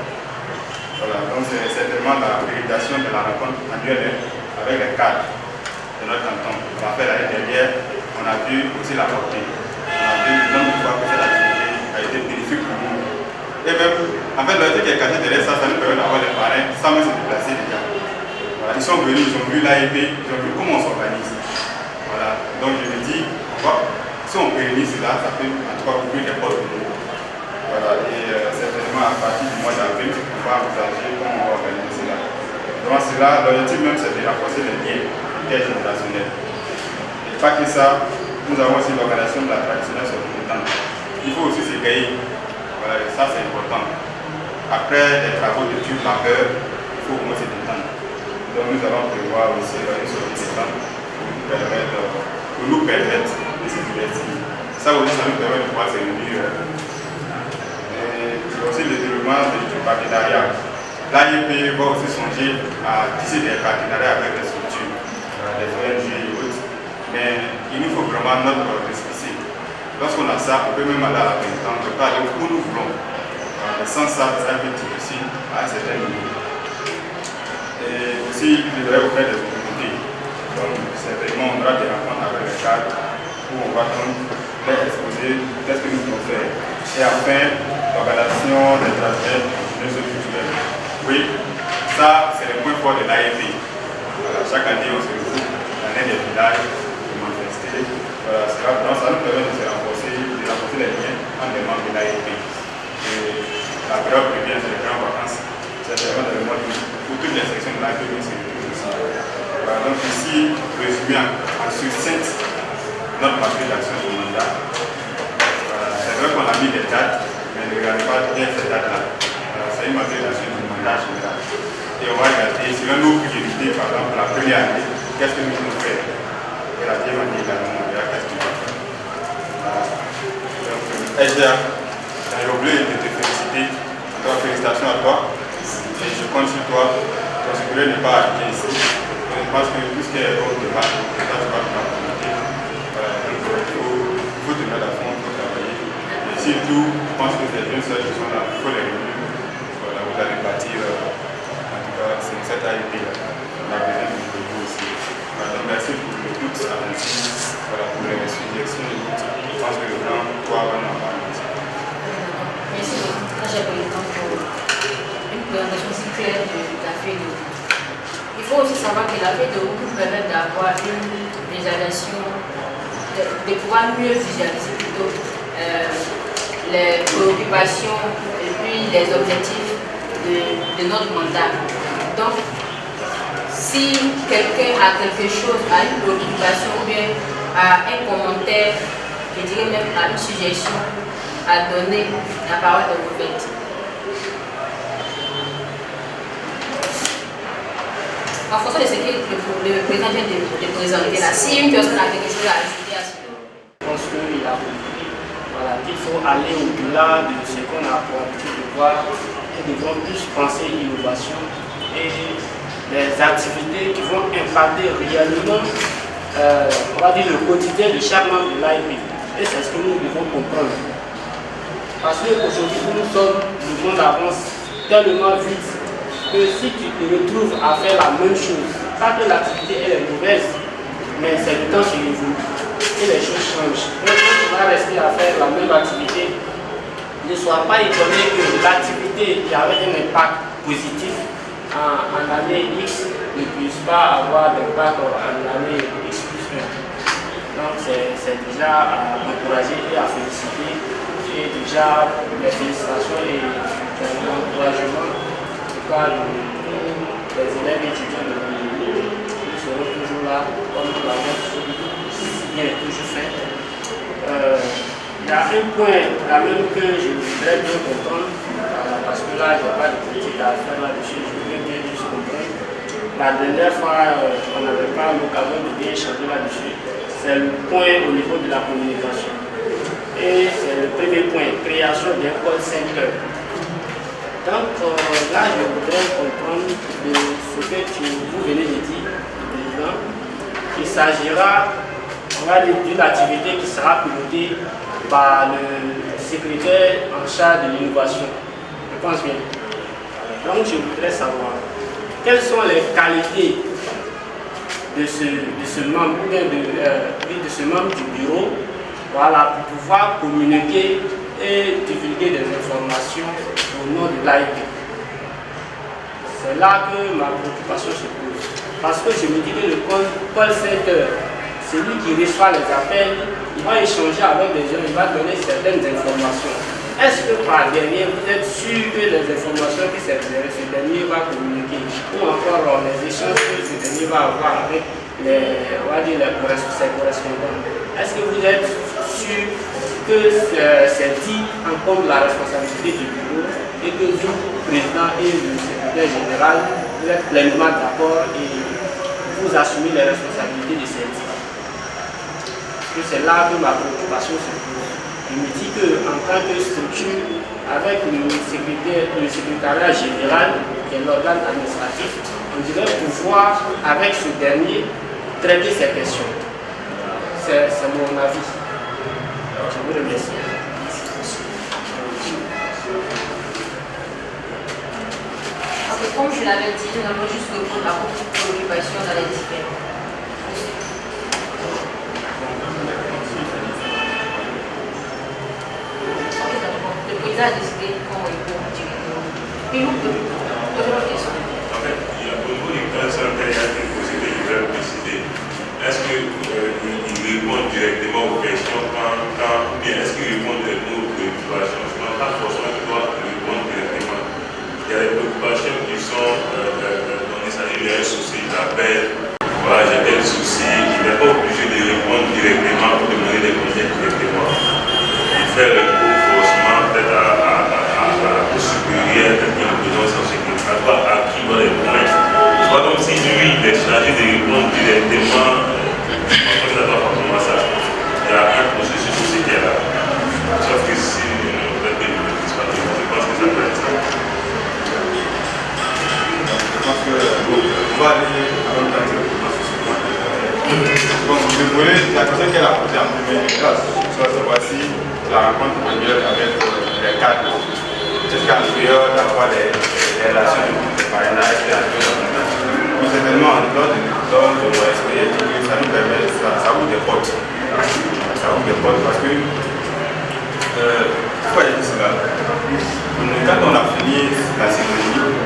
Voilà, donc c'est certainement la vérification de la rencontre annuelle avec les cadres de notre canton. On l'a fait l'année dernière, on a vu aussi la portée. On a vu le nombre de fois que cette activité a été bénéfique pour nous. Et même, en fait, le truc qui est caché derrière ça, ça nous permet d'avoir des parrains sans même se déplacer déjà. Voilà, ils sont venus, ils ont vu l'AEP, ils ont vu comment on s'organise. Voilà, donc je me dis, si on pérennise cela, ça peut en tout cas ouvrir les portes pour nous. Voilà, et certainement à partir du mois d'avril, on va envisager comment on va organiser cela. Donc cela, l'objectif même, c'est de renforcer les liens intergénérationnels. Et pas que ça, nous avons aussi l'organisation de la traditionnelle sur le temps. Il faut aussi s'égayer. Voilà, et ça c'est important. Après des travaux d'études par heure, il faut au moins se détendre. Donc nous allons prévoir aussi une sortie de temps pour nous permettre nous permettre de se divertir. Ça aussi, ça nous permet de pouvoir se réunir. C'est aussi le développement du partenariat. L'AIP va aussi songer à tisser des partenariats avec les structures, les ONG et autres. Mais il nous faut vraiment notre récépissé. Lorsqu'on a ça, on peut même aller à la pénitence, on peut aller où nous voulons. Sans ça, c'est un peu difficile à un certain niveau. Et aussi, il devrait vous faire des opportunités. Donc, certainement, on aura des rencontres avec les cadres où on va donc leur exposer qu'est-ce que nous pouvons faire. Et enfin, l'organisation des trajets culturels. Oui, ça, c'est le point fort de l'AEP. Chaque année, on se retrouve dans l'un des villages pour manifester. Ça nous permet de renforcer les liens entre les membres de l'AEP. La période prévient, c'est les grandes vacances. C'est vraiment dans le mois d'août où toutes les sections de l'AEP se retrouvent ici. Voilà, donc ici, résumé en succinct notre matrice d'action du mandat. C'est vrai qu'on a mis des dates, mais ne regardez pas bien ces dates-là. C'est une matrice d'action du mandat général. Et on va regarder, selon nos priorités, par exemple, la première année, qu'est-ce que nous pouvons faire. Et la deuxième année également, on verra qu'est-ce qu'on va faire. Donc, SDA, j'ai oublié de te féliciter. Donc, félicitations à toi. Et je compte sur toi. Ton supérieur n'est pas arrivé ici. Je pense que tout ce qui est autre débat, tu vas pouvoir communiquer. Il faut te mettre à fond, il faut travailler. Et surtout, je pense que les jeunes sœurs qui sont là, il faut les réunir. Voilà, vous allez bâtir, en tout cas, c'est cette AIP-là. On a besoin de vous aussi. Voilà, merci pour toute attention, voilà, pour les suggestions. Je pense que le plan, toi, va nous en parler. Merci beaucoup. Très cher président pour une présentation si claire de la feuille de route. Il faut aussi savoir que la feuille de route nous permet d'avoir une visualisation, de pouvoir mieux visualiser plutôt les préoccupations et puis les objectifs de notre mandat. Donc, si quelqu'un a quelque chose, a une préoccupation ou bien a un commentaire, je dirais même à une suggestion à donner, la parole est ouverte. En fonction de ce que le président vient de présenter là, si une personne a quelque chose à ajouter à ce que... Je pense qu'il a compris, voilà, qu'il faut aller au-delà de ce qu'on a pour habitude de voir. Nous devons plus penser innovation et des activités qui vont impacter réellement on va dire le quotidien de chaque membre de l'AIP. Et c'est ce que nous devons comprendre. Parce qu'aujourd'hui, nous sommes, le monde avance tellement vite que si tu te retrouves à faire la même chose, pas que l'activité est mauvaise, mais c'est le temps qui évolue et les choses changent. Donc quand tu vas rester à faire la même activité, ne sois pas étonné que l'activité qui avait un impact positif en année X ne puisse pas avoir d'impact en année X plus 1. Donc c'est déjà à encourager et à féliciter. Et déjà les félicitations et l'encouragement. En tout cas, les élèves et étudiants de l'année, nous serons toujours là, comme nous l'avons bien toujours fait. Il y a un point quand même que je voudrais bien comprendre, parce que là, je n'ai pas de critique à faire là-dessus, je voudrais bien juste comprendre. La dernière fois, on n'avait pas l'occasion de bien échanger là-dessus. C'est le point au niveau de la communication. Et c'est le premier point, création d'un call center. Donc là, je voudrais comprendre de ce que vous venez de dire, président. Il s'agira, on va dire, d'une activité qui sera pilotée par le secrétaire en charge de l'innovation. Je pense bien. Donc je voudrais savoir quelles sont les qualités de ce membre, de ce membre du bureau, voilà, pour pouvoir communiquer et divulguer des informations au nom de l'AIP. C'est là que ma préoccupation se pose. Parce que je me dis que le call center, c'est lui qui reçoit les appels, il va échanger avec les gens, il va donner certaines informations. Est-ce que par derrière, vous êtes sûr que les informations que ce dernier va communiquer, ou encore les échanges que ce dernier va avoir avec ses correspondants, est-ce que vous êtes sûr que c'est dit en compte la responsabilité du bureau et que vous, président et le secrétaire général, vous êtes pleinement d'accord et vous assumez les responsabilités de ces dits? que c'est là que ma préoccupation se pose. Je me dis qu'en tant que structure, avec le secrétariat général, qui est l'organe administratif, on dirait pouvoir, avec ce dernier, traiter ces questions. C'est mon avis. Je vous remercie. Comme je l'avais dit, nous allons juste répondre à votre préoccupation dans les différents. Ok, d'accord. Le président a décidé comment il faut directement. Puis vous pouvez poser votre question. En fait, il y a beaucoup de personnes qui ont été posées, je vais décider. Est-ce qu'ils répondent directement aux questions ou bien est-ce qu'ils répondent à nos préoccupations? Je ne pense pas forcément qu'ils doivent répondre directement. Il y a des préoccupations qui sont dans il s'agit d'un souci d'appel. Voilà, j'ai tel souci. Il n'est pas obligé de répondre directement ou de demander des conseils directement. Il fait recours forcément peut-être au supérieur, quelqu'un qui besoin de son secrétaire, à qui doit répondre. C'est pas comme si lui, il est chargé de répondre directement. Je pense que ça doit pas comme ça. Il y a un processus aussi qui est là. Sauf que si peut-être que je pense que ça peut être ça. Je pense que on va aller à l'autre temps. Bon, désolé, la question qu'elle a posée en première classe, soit savoir si la rencontre annuelle avec les cadres, jusqu'à l'intérieur d'avoir des relations de parrainage et mais certainement, lors de l'OSP, ça nous permet, ça ouvre des portes. Ça ouvre des portes parce que, pourquoi j'ai dit cela? Quand on a fini la cérémonie,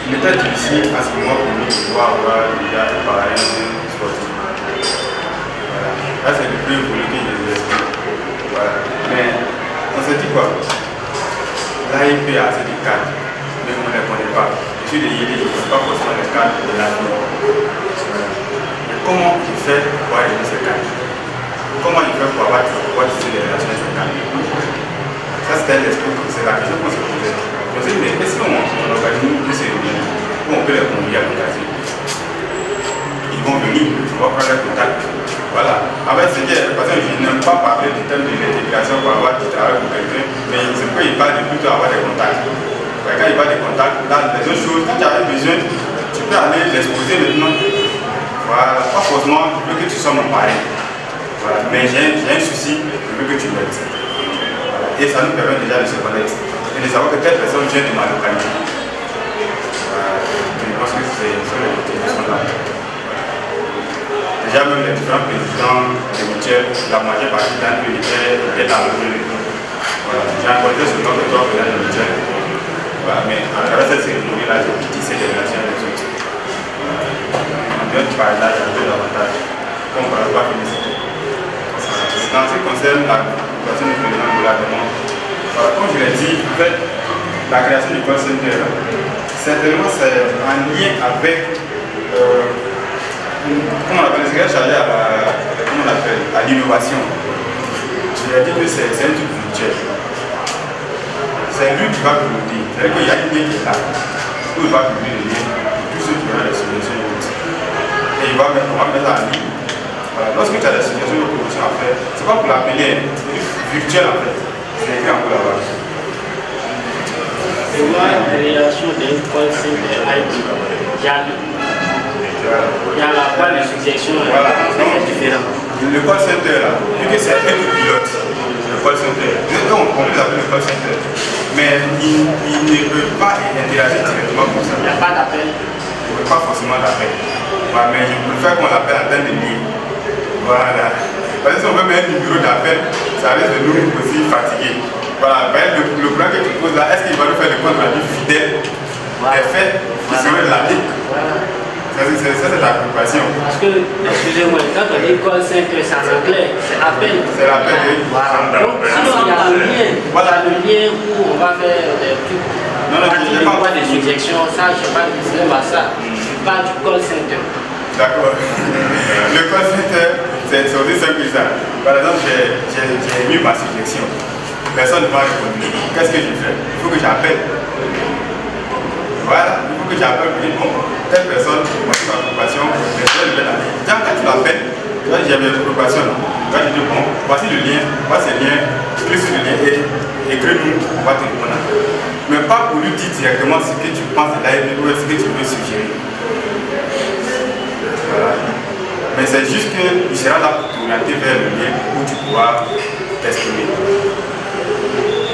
il était difficile à ce moment pour nous de pouvoir avoir déjà un parrain sportif. Voilà. Là, c'est le plus voulu que j'ai expliqué. Voilà. Mais on s'est dit quoi? L'AIP a assez de cadres, mais on ne les connaît pas. Je suis de Yéli, je ne connais pas forcément les cadres de l'AIP. Mais comment il fait pour pouvoir aider ces cadres? Comment il fait pour pouvoir tisser des relations avec ces cadres? Ça, c'était l'esprit, c'est la question qu'on se posait. On s'est dit, mais est-ce qu'on organise une cérémonie où on peut les convier à l'occasion? Ils vont venir, on va prendre les contacts. Voilà. Avec ce qui est, parce que je n'aime pas parler du thème de l'intégration pour avoir du travail pour quelqu'un, mais c'est pourquoi il parle de plutôt avoir des contacts. Quand il parle des contacts, là, les autres choses, quand tu as besoin, tu peux aller l'exposer maintenant. Voilà. Pas forcément, je veux que tu sois mon parrain. Voilà. Mais j'ai un souci, je veux que tu m'aides. Voilà. Et ça nous permet déjà de se connaître. Et de savoir que telle personne vient de ma localité. Je pense que c'est les motivations là. Déjà même les différents présidents des mutuelles, la majeure partie d'entre eux étaient dans le jeu. Voilà. J'ai rencontré seulement que trois présidents de mutuelles. Voilà. Mais à travers cette cérémonie-là, j'ai tissé des relations avec les autres. On vient de parler là, j'ai un peu d'avantage. Comme on ne va pas féliciter. En ce qui concerne la question du président de la demande, comme je l'ai dit, en fait, la création du call center, certainement c'est en lien avec, comment on appelle, le secrétaire chargé à l'innovation. Je l'ai dit que c'est un truc virtuel. C'est lui qui va piloter. C'est-à-dire qu'il y a une lien qui est là, où il va publier les liens pour tous ceux qui ont des suggestions. Et on va mettre en ligne. Voilà. Lorsque tu as des suggestions de promotion à faire, c'est pas pour l'appeler, c'est virtuel en fait. C'est écrit en cours là-bas. Et moi, la relation d'un call center IT, il y a la voie de suggestion, c'est différent. Le call center là, vu que c'est un pilote, le call center, on peut l'appeler le call center, mais il ne peut pas interagir directement comme ça. Il n'y a pas d'appel. Il ne peut pas forcément d'appel. Voilà, mais je préfère qu'on l'appelle en termes de ligne. Voilà. Parce que si on veut mettre un numéro d'appel, ça risque de nous aussi fatiguer. Voilà, le plan que tu poses là, est-ce qu'il va nous faire le compte rendu fidèle des faits qui seraient de la vie? Ça, c'est ta préoccupation. Parce que, excusez-moi, quand on dit call center, c'est en anglais, c'est appel. C'est l'appel, oui. Voilà. Donc, sinon, il y a le lien. Voilà, le lien où on va faire des trucs. Non, je n'ai pas des suggestions, ça, je ne sais pas, c'est pas ça. Je parle du call center. D'accord. Le call center, c'est aussi simple que ça. Par exemple, j'ai mis ma suggestion. Personne ne va répondre. Qu'est-ce que je fais? Il faut que j'appelle. Voilà, il faut que j'appelle pour dire bon, telle personne, moi, ma préoccupation, déjà quand tu l'appelles, Là, j'avais une préoccupation. Là, j'ai dit, bon, voici le lien, clique sur le lien et écris-nous, on va te répondre. Mais pas pour lui dire directement ce que tu penses de l'AIP ou ce que tu veux suggérer. Voilà. Mais c'est juste qu'il sera là pour t'orienter vers le lien où tu pourras t'exprimer.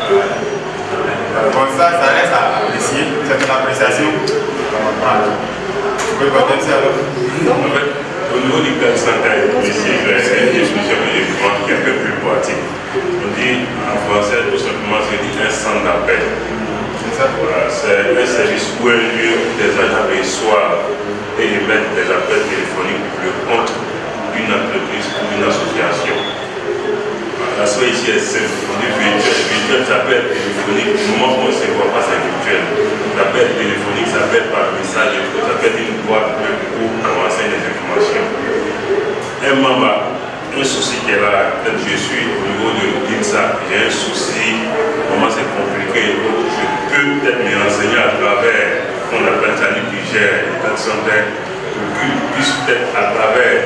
Voilà. Bon, ça reste à apprécier, c'est une appréciation. Voilà. Vous pouvez pas penser alors? En fait, au niveau du plan sanitaire, ici, il y a une discussion qui est un peu plus pratique. On dit en français, tout simplement, c'est un centre d'appel. Voilà, c'est un service où un lieu des agents reçoivent et émettent des appels téléphoniques pour le compte d'une entreprise ou d'une association. La chose ici est simple, on dit virtuel, ça peut être téléphonique, du moment où on ne se voit pas, c'est virtuel. Ça peut être téléphonique, ça peut être par message, ça peut être une boîte pour avancer des informations. Un membre, un souci qui est là, peut-être je suis au niveau de l'INSA, j'ai un souci, comment c'est compliqué, je peux peut-être me renseigner à travers, on appelle ça lui qui gère les cas de santé, pour qu'il puisse peut-être à travers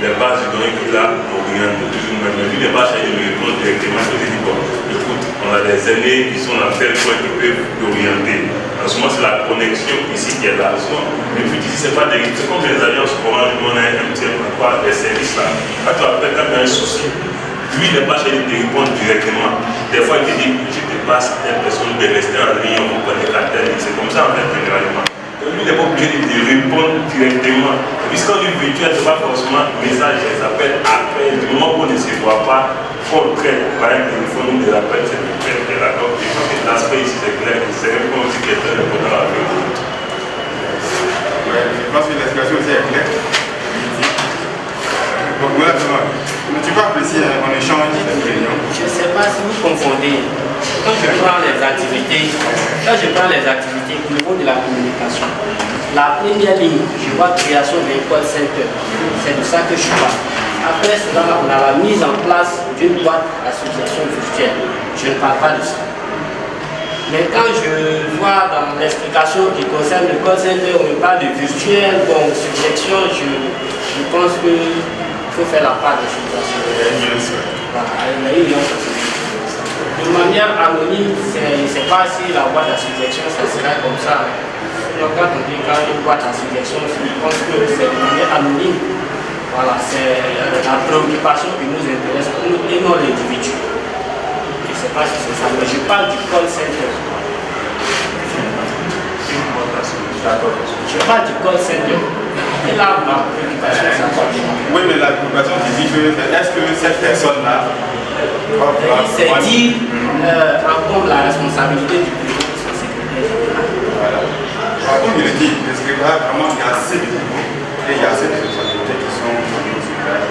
les bases de données qu'il a orientées plus ou moins. Mais lui n'est pas chargé de me répondre directement. Je lui dis, bon, écoute, on a des aînés qui sont dans tel point qui peuvent t'orienter. En ce moment, c'est la connexion ici qui est là. Mais puis ici, c'est pas des. C'est comme les alliances Orange, Monnaie, MTN, des services là. Quand tu appelles, quand tu as un souci, lui n'est pas chargé de te répondre directement. Des fois, il te dit, je te passe telle personne de rester en ligne, on vous connaît la telle. C'est comme ça en fait, généralement. Lui n'est pas obligé de répondre directement. Puisqu'on dit virtuel, ce n'est pas forcément message, des appels, appels. Du moment où on ne se voit pas, on crée par un téléphone ou des appels, c'est virtuel qui est là. Donc, je pense que l'aspect ici, c'est clair. C'est un point aussi qui est très important à faire. Ouais, je pense que l'explication aussi est claire. Donc voilà, tu peux apprécier en échange de réunion. Je ne sais pas si vous confondez. Quand je prends les activités au niveau de la communication, la première ligne, je vois création d'un call center. C'est de ça que je parle. Après cela, on a la mise en place d'une boîte association virtuelle. Je ne parle pas de ça. Mais quand je vois dans l'explication qui concerne le call center, on me parle de virtuel, bon, suggestion, je pense qu'il faut faire la part de situation. De manière anonyme, c'est pas si la boîte à suggestion, ça serait comme ça. Donc quand on dit quand une boîte à suggestion, je pense que c'est de manière anonyme. Voilà, c'est la préoccupation qui nous intéresse, nous et non l'individu. Je ne sais pas si c'est ça, mais je parle du call center. Je parle du call center. Et là, ma préoccupation, c'est quoi? Oui, mais la préoccupation, tu dis que est-ce que cette personne-là c'est dit en compte la responsabilité du président de son secrétaire général. Voilà. Comme je le dis, le secrétaire, vraiment, il y a assez de niveaux et il y a assez de responsabilités qui sont au secrétaire.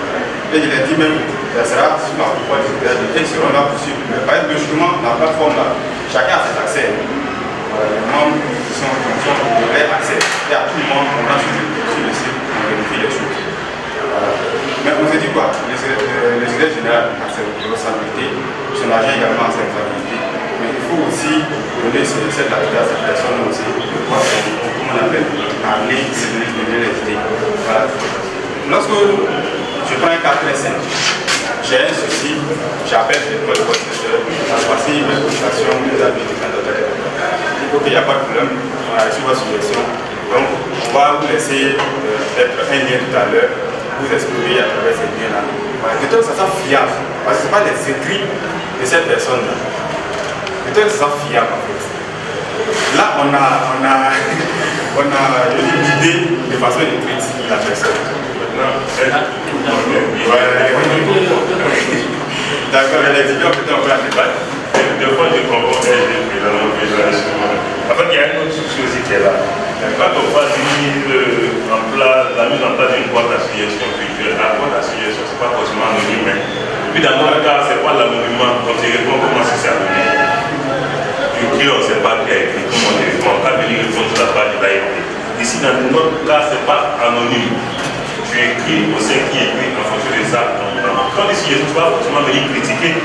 Et il a dit même, ça sera sur la voie du secrétaire et ils seront là pour suivre. Par exemple, logiquement, la plateforme là, chacun a ses accès. Les membres qui sont en fonction devraient accès. Et à tout le monde, on a sur le site, on vérifie les choses. Mais on se dit quoi? Le secrétaire général a ses responsabilités, son agent également a ses responsabilités. Mais il faut aussi donner cette activité à cette personne aussi, pour comment on appelle, parler, se donner les idées. Voilà. Lorsque je prends un cas très simple, j'ai un souci, j'appelle le coordinateur, voici mes préoccupations, mes avis, mes candidatures. Il faut qu'il n'y a pas de problème, on a reçu votre suggestion. Donc, on va vous laisser être un lien tout à l'heure. Vous exprimer à travers ces liens-là. Voilà. Peut-être que ça soit fiable, parce que ce n'est pas les écrits de cette personne-là. Peut-être que ça soit fiable en fait. Là, on a guidé de façon écrite la personne. Maintenant, d'accord, elle est étudiante, peut-être on peut la débattre. Deux fois, je comprends en fait, il y a une autre chose aussi qui est là. Quand on parle la mise en place d'une boîte à suggestion virtuelle, la boîte à suggestion, ce n'est pas forcément anonyme. Puis dans notre cas, ce n'est pas l'anonymat. On te répond comment c'est anonyme. Du coup, on ne sait pas qui a écrit, comment on te répond. On va venir répondre sur la page de l'AIP. Ici, dans notre cas, ce n'est pas anonyme. Tu écris, on sait qui écrit en fonction de ça. Quand les suggestions, tu ne vas pas forcément venir critiquer.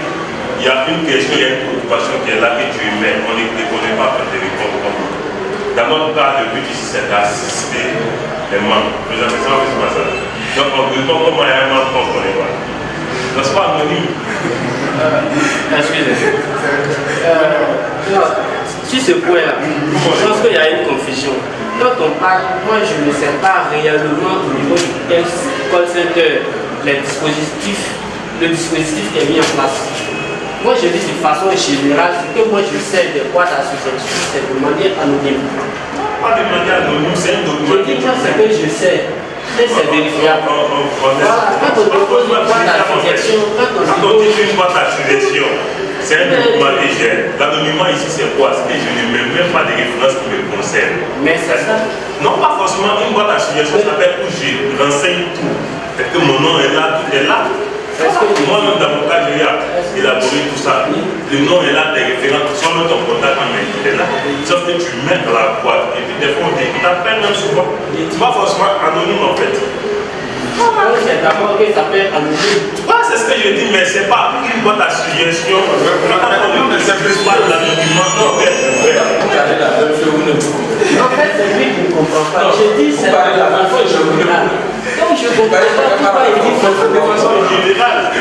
Il y a une question, il y a une préoccupation qui est là que tu mets. On ne connaît pas pour te répondre comme Dans notre cas, le but ici, c'est d'assister les membres. Nous appelons ça. Donc, on ne peut pas comment il y a un membre qu'on ne connaît pas. Donc, c'est pas anonyme. Excusez. Sur ce point-là, je pense qu'il y a une confusion. Quand on parle, moi je ne sais pas réellement au niveau du call center le dispositif qui est mis en place. Moi je dis de façon générale, ce que moi je sais de quoi la sous-section, c'est de manière anonyme. Pas de manière anonyme, c'est un document. Je dis moi ce que je sais. C'est vérifiable. Voilà, quand on dépose une boîte à suggestion, quand on dit une boîte à suggestion, c'est un document légère. L'anonymat ici, c'est quoi? C'est que je ne mets même pas de références qui me concernent. Mais c'est ça. Non, pas forcément une boîte à suggestion, ça s'appelle où je renseigne tout. Parce que mon nom est là, tout est là. Moi-même, dans mon cas, j'ai élaboré tout ça. Le nom est là, des références, soit ton contact, mais il est là. Sauf que tu mets dans la boîte. Et puis des fois, on t'appelle même souvent. Pas forcément anonyme en fait. C'est d'abord que ça peut être anonyme. C'est ce que je dis, mais c'est pas une boîte à suggestion. On ne sait plus pas de l'anonymat. En fait, c'est lui qui ne comprend pas. Je dis, c'est la façon générale. Donc, je ne comprends pas pourquoi il dit de façon générale. De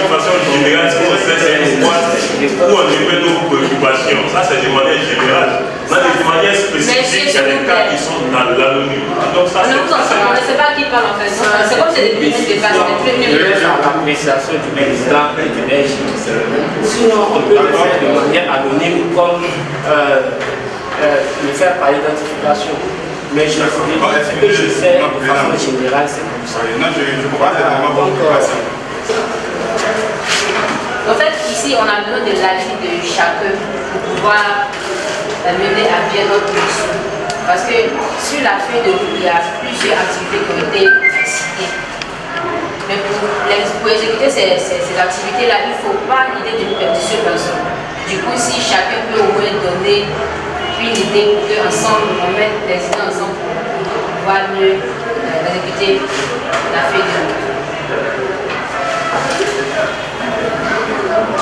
façon générale, ce qu'on sait, c'est une boîte où on émet nos préoccupations. Ça, c'est de manière générale. Dans de manière spécifique, il y a des cas qui sont dans l'anonymat. Donc, ça, c'est. On ne sait pas qui parle en fait. C'est comme c'est des petits débats. Je laisse à l'appréciation du président et du DG. Sinon, on peut le faire de manière anonyme comme le faire par identification. Mais je sais que je sais de façon générale, c'est comme ça. Non, je ne peux pas faire en fait, ici, on a besoin de l'avis de chacun pour pouvoir mener à bien notre mission. Parce que sur la feuille de route, il y a plusieurs activités qui ont été citées. Mais pour exécuter ces activités-là, il ne faut pas l'idée d'une seule personne. Du coup, si chacun peut au moins donner une idée pour qu'ensemble, on mette les idées ensemble pour pouvoir mieux exécuter la feuille de route.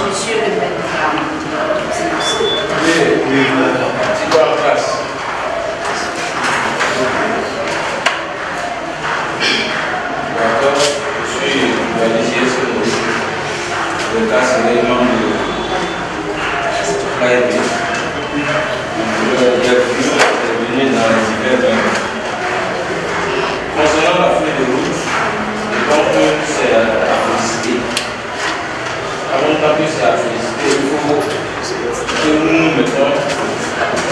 Monsieur le maire, c'est possible. C'est quoi la classe? D'accord, je suis validé sur le cas, c'est l'élément de l'ARB. Il y a plusieurs intervenus dans les divers domaines. Concernant la feuille de route, je pense que c'est à féliciter. Avant que c'est à féliciter, il faut que nous nous mettons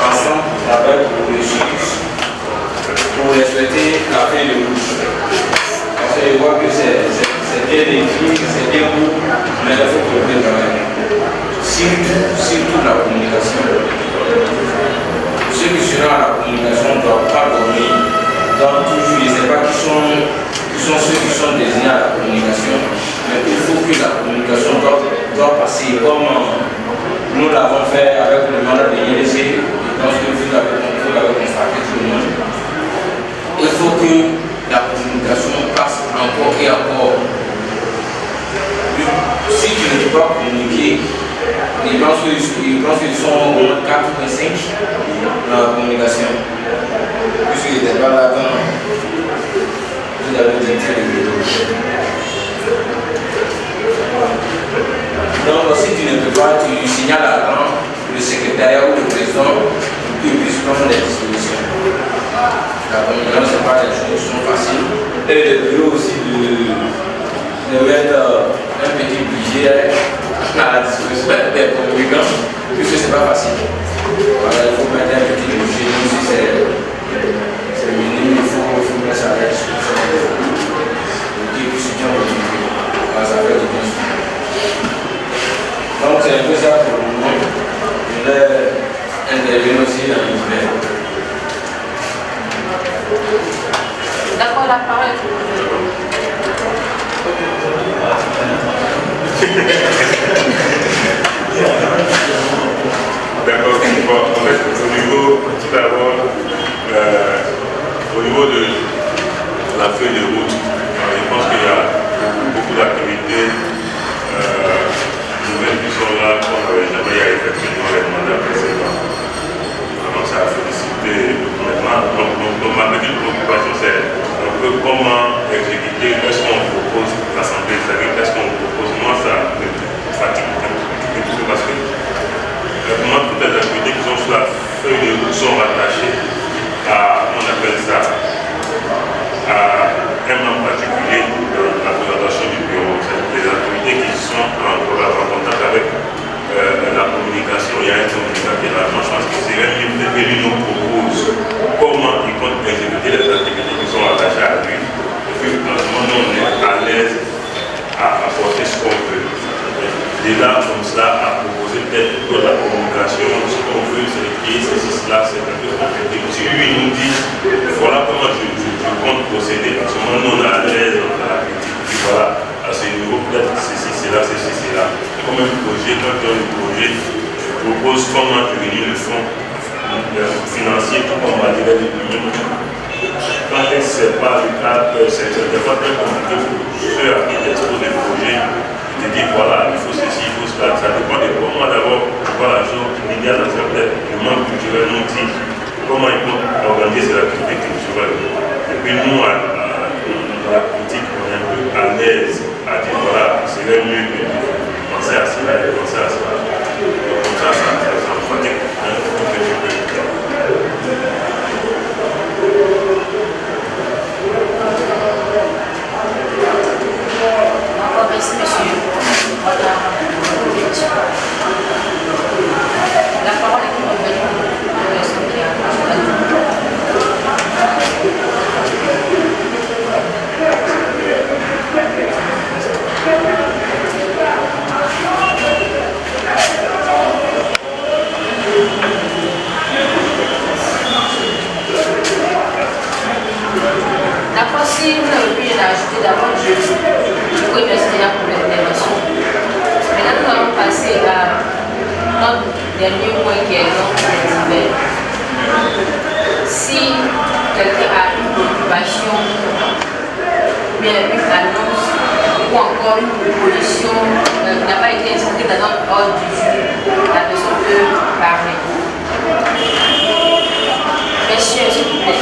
ensemble avec le juge pour respecter la feuille de route. Parce que je vois que c'est bien écrit, c'est bien beau, mais il faut que le travail. Surtout la communication. Ceux qui seront à la communication ne doivent pas dormir, doivent toujours, je ne sais pas qui sont ceux qui sont désignés à la communication, mais il faut que la communication doit passer comme nous l'avons fait avec le mandat de INC. Je pense que vous l'avez constaté tout le monde. Il faut que la communication passe encore et encore. Si tu ne peux pas communiquer, ils pensent qu'ils sont au moins 4 ou 5 dans la communication. Puisqu'ils n'étaient pas là quand vous avez dicté les vidéos. Donc si tu ne peux pas, tu signales à le secrétariat ou le président pour qu'ils puissent prendre des dispositions. La communication, ce n'est pas des choses qui sont faciles. Et le bureau aussi de mettre un petit budget à la disposition des communicants, puisque ce n'est pas facile. Voilà, il faut mettre un petit budget, même si c'est minime, il faut mettre ça à la disposition pour qu'ils puissent bien communiquer. Voilà, ça fait du bien. Donc c'est un peu ça pour le moment. Je voulais intervenir aussi dans le domaine. D'accord, la parole est pour D'accord, bon, en fait, tout d'abord, au niveau de la feuille de route, je pense qu'il y a beaucoup d'activités nouvelles qui sont là qu'on n'avait jamais effectué dans les mandats précédents. Vraiment, ça a félicité. maintenant, ma petite préoccupation, c'est un peu comment exécuter, qu'est-ce qu'on propose l'Assemblée, c'est-à-dire qu'est-ce qu'on propose. Moi, ça me fatigue un petit peu parce que moi, toutes les activités qui sont sur la feuille de route sont rattachées à, on appelle ça, à un membre particulier de la présentation du bureau. C'est des activités qui sont en contact avec la communication. Il y a un communicateur là. Moi, je pense que c'est même mieux que lui nous propose comment il compte exécuter les activités qui sont attachées à lui. Et puis, nous, on est à l'aise à apporter ce qu'on veut. Et là, comme ça, à proposer peut-être de la communication, ce qu'on veut, c'est écrire ceci, cela, c'est un peu compliqué. Si lui, il nous dit, voilà comment je compte procéder, à ce moment, nous, on est à l'aise dans la critique. Puis voilà, à ce niveau, peut-être ceci, cela, ceci, cela. C'est comme un projet, quand tu as un projet, je propose comment tu réunis le fonds financier, tout comme on va dire lui-même. Quand ce n'est pas le cas, c'est des fois très compliqué pour ceux à qui exposent des projets. De dire voilà, il faut ceci, il faut cela, ça dépend de comment d'abord voir la chose immédiate, c'est peut-être le manque culturel nous dit comment ils vont organiser cette activité culturelle. Et puis nous, à la politique, on est un peu à l'aise à dire voilà, c'est mieux de penser à cela et penser à cela. Donc comme ça me fatigue un petit peu. Merci, monsieur. La parole est revenue pour l'instant qui a d'accord, si vous n'avez plus rien à ajouter, d'abord, je vous remercie déjà pour l'intervention. Maintenant, nous allons passer à notre dernier point qui est donc divers. Si quelqu'un a une préoccupation, bien une annonce ou encore une proposition qui n'a pas été inscrite dans notre ordre du jour, la personne peut parler. Monsieur, s'il vous plaît.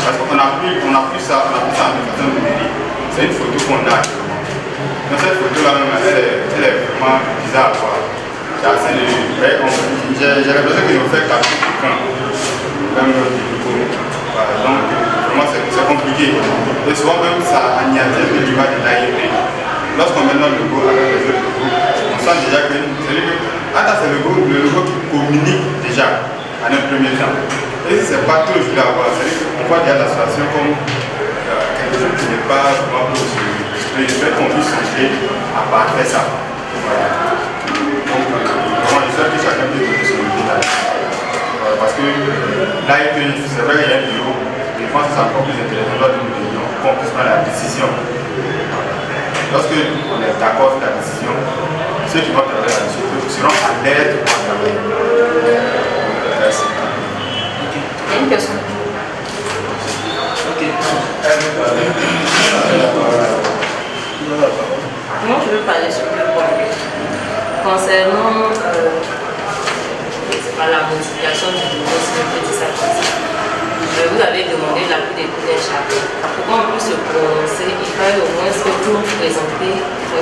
Parce qu'on a pris ça en faisant de mairie. C'est une photo qu'on a. Donc cette photo-là même, elle est vraiment bizarre à voir. J'ai l'impression qu'ils ont fait capter quelqu'un. Donc vraiment c'est compliqué. Et souvent même ça anéantit le niveau de l'AIP. Lorsqu'on met notre logo avec les autres logos, on sent déjà que c'est le logo qui communique déjà en un premier temps. Et si ce n'est pas tout le à voir, c'est-à-dire qu'on voit déjà la situation comme quelque chose qui n'est pas vraiment possible. Il faut qu'on puisse changer à partir de ça. Voilà. Donc, vraiment, je sais que chacun peut donner son idée. Parce que là, c'est vrai qu'il y a un bureau, je pense que c'est encore plus intéressant lors d'une réunion qu'on puisse prendre la décision. Lorsque on est d'accord sur la décision, ceux qui vont travailler là-dessus seront à l'aide pour travailler. Merci. Il y a une personne. Moi, je veux parler sur le point. Concernant la modification du bureau, si on peut dire ça comme ça. Vous avez demandé l'avis des chapeaux. Pour qu'on puisse se prononcer, il fallait au moins que vous nous présentez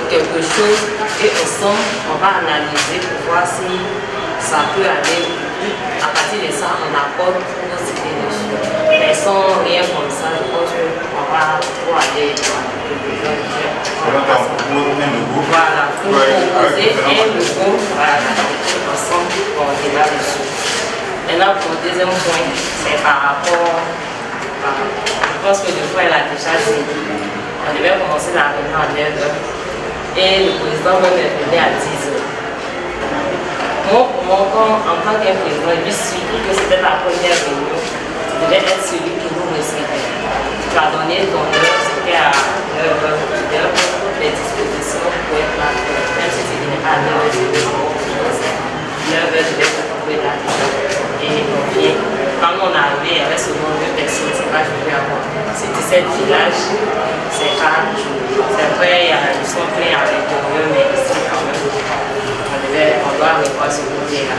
quelque chose et ensemble, on va analyser pour voir si ça peut aller. À partir de ça, on apporte nos idées dessus. Mais sans rien comme ça, je pense qu'on va trop aller dans le besoin de faire. Voilà, pour proposer un logo, voilà, ensemble, on débat dessus. Maintenant, pour le deuxième point, c'est par rapport, je pense que le point là déjà dit, on devait commencer la réunion à 9h et le président même est venu à 10h. Moi, pour mon compte, en tant qu'un président, je suis dit que c'était la première réunion, tu devais être celui qui nous recevait. Tu as donné ton heure, c'était à 9h, tu devais prendre toutes les dispositions pour être là, même si tu n'es pas à 9h, l'image, c'est rare. C'est vrai, il y a du son plein à l'intérieur, mais ici quand même, on doit revoir ce côté-là.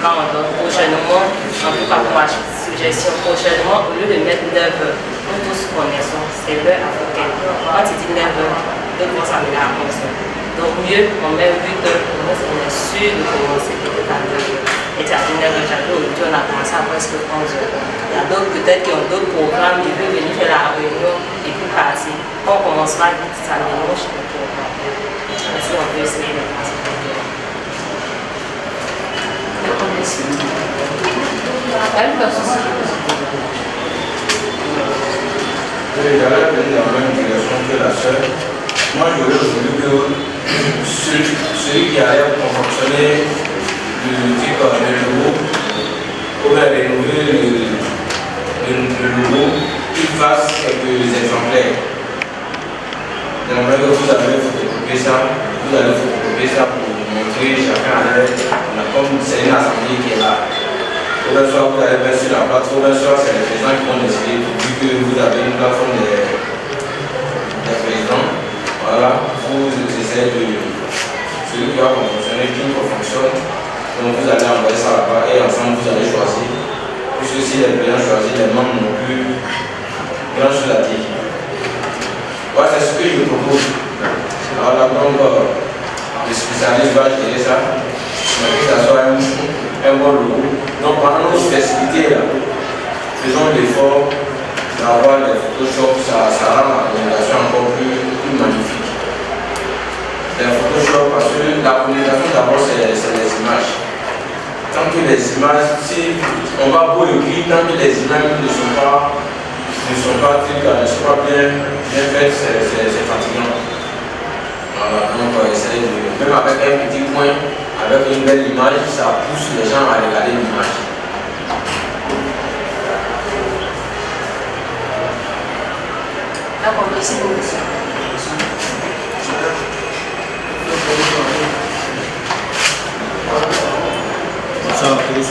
Quand on donne prochainement, en tout cas pour ma suggestion, prochainement, au lieu de mettre 9 heures, nous tous connaissons, c'est l'heure africaine. Quand tu dis 9 heures, d'autres vont s'amener à 11 heures. Donc mieux, on met 8 heures, on est sûr de commencer peut-être à 9 heures. Et tu as dit 9 heures, j'avais aujourd'hui, on a commencé à presque 11 heures. Il y a d'autres peut-être qui ont d'autres programmes, ils veulent venir faire la réunion et puis partir. Quand on commencera vite, ça mélange le programme. Ainsi, on peut essayer de faire ça. J'avais appelé dans la même direction que la sœur. Moi, j'aurais voulu que celui qui allait confectionner le logo, ou bien rénover le logo, qu'il fasse quelques exemplaires. J'aimerais que vous allez photocopier ça, pour montrer chacun à l'aide. Comme c'est une assemblée qui est là. Ou bien soit vous allez mettre sur la plateforme, ou bien soit c'est les présidents qui vont décider, vu que vous avez une plateforme des présidents. Voilà, vous essayez de celui qui va fonctionner, qui fonctionne. Donc vous allez envoyer ça là-bas et ensemble vous allez choisir. Puisque si les présidents choisissent, les membres n'ont plus grand chose à dire. Voilà, c'est ce que je propose. Alors là, donc, le spécialiste va gérer ça. Mais que ça soit un bon logo. Donc pendant nos festivités là, faisons l'effort d'avoir les Photoshop, ça rend la communication encore plus magnifique. Les Photoshop, parce que la communication d'abord c'est les images. Tant que les images, si on va beau écrire, tant que les images ne sont pas bien faites, c'est fatigant. Voilà, donc on essaie de, même avec un petit point, avec une belle image, ça pousse les gens à regarder l'image. D'accord, merci beaucoup. Bonsoir à tous.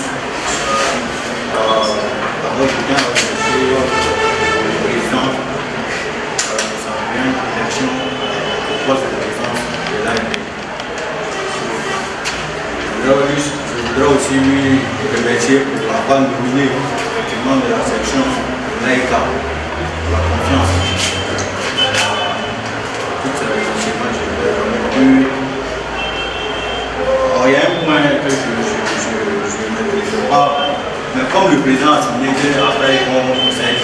D'abord, je tiens à remercier le président de sa bien élection au poste de présidence de l'ANP. Je voudrais aussi lui remercier pour avoir nominé effectivement de la section de l'AECA pour la confiance. Toutes ces remerciements, je voudrais remercier. Alors, il y a un point que je ne maîtrise pas, mais comme le président a signé après mon conseil,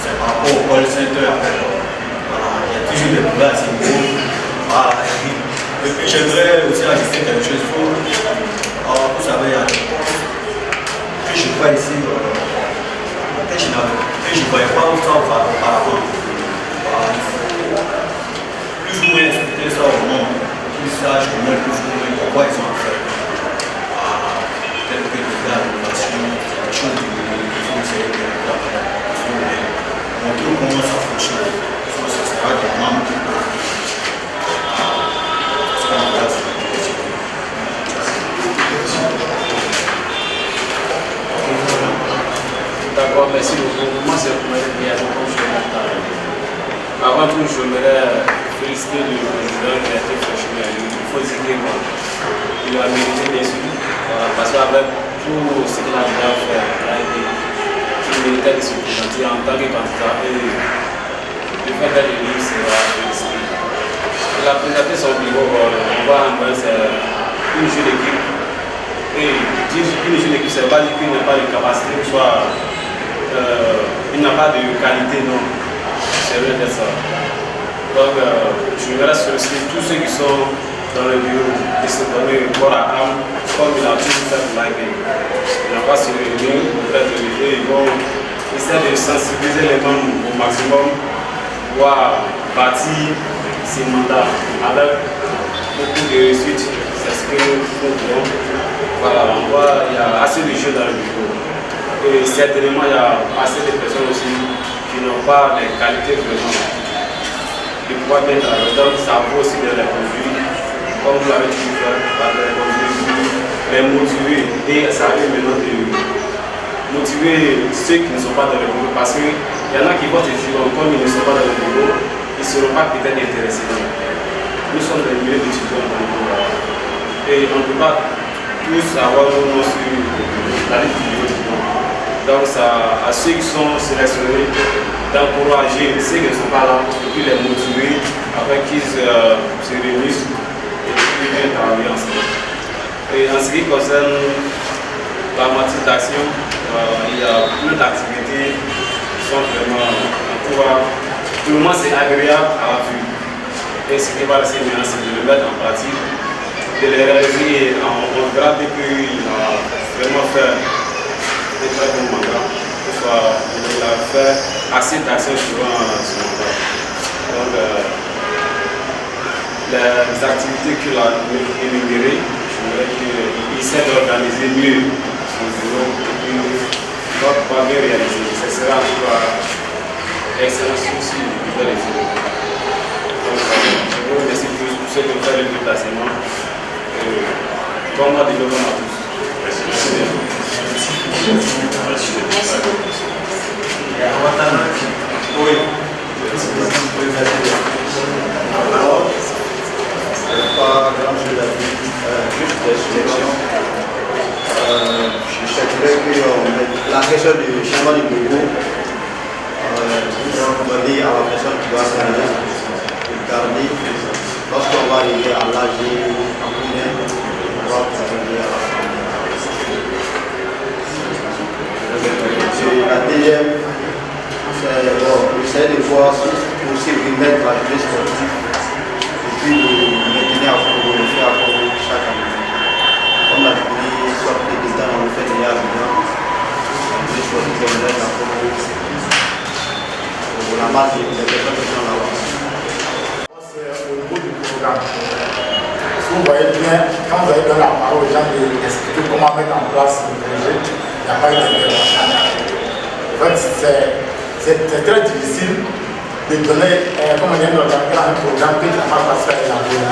c'est par rapport au call center. Voilà, il y a toujours des problèmes à ce niveau. Voilà. Et puis j'aimerais aussi ajouter quelque chose. Vous savez, il y a des postes que je vois ici, que je ne voyais pas auparavant. Il faut plus ou moins expliquer ça au monde, qu'ils sachent au moins plus ou moins pourquoi ils sont en fait. Tel que l'innovation, quelque chose qu'il faut essayer de montrer comment ça fonctionne. Ça sera des membres. D'accord, merci beaucoup. Moi, c'est le premier bien comme je l'ai dit. Avant tout, je voudrais féliciter le président qui a été franchement élu. Il faut dire qu'il a mérité bien sûr. Parce qu'avec tout ce qu'il a déjà fait, il méritait de se présenter en tant que candidat. Et le fait d'être élu, c'est à féliciter. Il a présenté son bureau, on va envoyer une jeune équipe. Et dire une jeune équipe, ça ne veut pas dire qu'il n'a pas de capacité, soit il n'a pas de qualité, non. C'est vrai de ça. Donc, je vais solliciter tous ceux qui sont dans le bureau de se donner corps à âme, comme il a toujours fait pour l'AIP. Il n'a pas se réunir, ils vont essayer de sensibiliser les membres au maximum pour bâtir ces mandats avec beaucoup de réussite. C'est ce que nous voulons. Voilà, on voit il y a assez de jeux dans le bureau. Et certainement, il y a assez de personnes aussi qui n'ont pas les qualités vraiment de pouvoir mettre à l'heure. Donc, ça vaut aussi de les conduire, comme vous l'avez toujours fait, par les conduire, les motiver. Et ça arrive maintenant de motiver ceux qui ne sont pas dans le bureau parce que Il y en a qui vont se dire, comme ils ne sont pas dans le bureau, ils ne seront pas peut-être intéressés. Nous sommes des milliers d'étudiants dans le bureau. Et on ne peut pas tous avoir nos noms sur la liste du bureau. Donc ça, à ceux qui sont sélectionnés d'encourager ceux qui ne sont pas là, et puis les motiver afin qu'ils se réunissent et qu'ils viennent travailler ensemble. Et en ce qui concerne la matière d'action, il y a plein d'activités qui sont vraiment en cours. Pour le moment, c'est agréable à la vue. Et ce qui va rester maintenant, c'est de le mettre en pratique, de les réaliser. On verra qu'il a vraiment fait des très bons mandats, que ce soit il a fait assez d'actions sur ce mandat. Donc, les activités qu'il a énumérées, je voudrais qu'il essaie d'organiser mieux son bureau et puis il va pouvoir bien réaliser. Ce sera en tout cas excellent souci de les aider. Donc, je vous remercie tous pour ceux qui ont fait le déplacement. Bon mois de développement à tous. Merci. Oui. Alors, pas grand chose à dire, juste des suggestions. Je souhaiterais que la question du changement du bureau, nous donner à la personne qui doit venir, garder, lorsqu'on va arriver à l'âge en primaire, on va procéder à l'assemblée. La deuxième, c'est essayer de voir si c'est possible de mettre la jeunesse sportive et puis de maintenir à fond, de le faire à fond chaque année. Comme la journée soit plus de temps, on le fait déjà bien. La jeunesse sportive, on le met à fond pour la masse des personnes qui sont là-bas. C'est au niveau du programme. Si vous voyez bien, quand vous avez donné la parole aux gens d'expliquer comment mettre en place le projet, il n'y a pas eu d'intervention. En fait, c'est très difficile de donner, comme on vient d'organiser un programme que tu n'as pas passé à élaborer.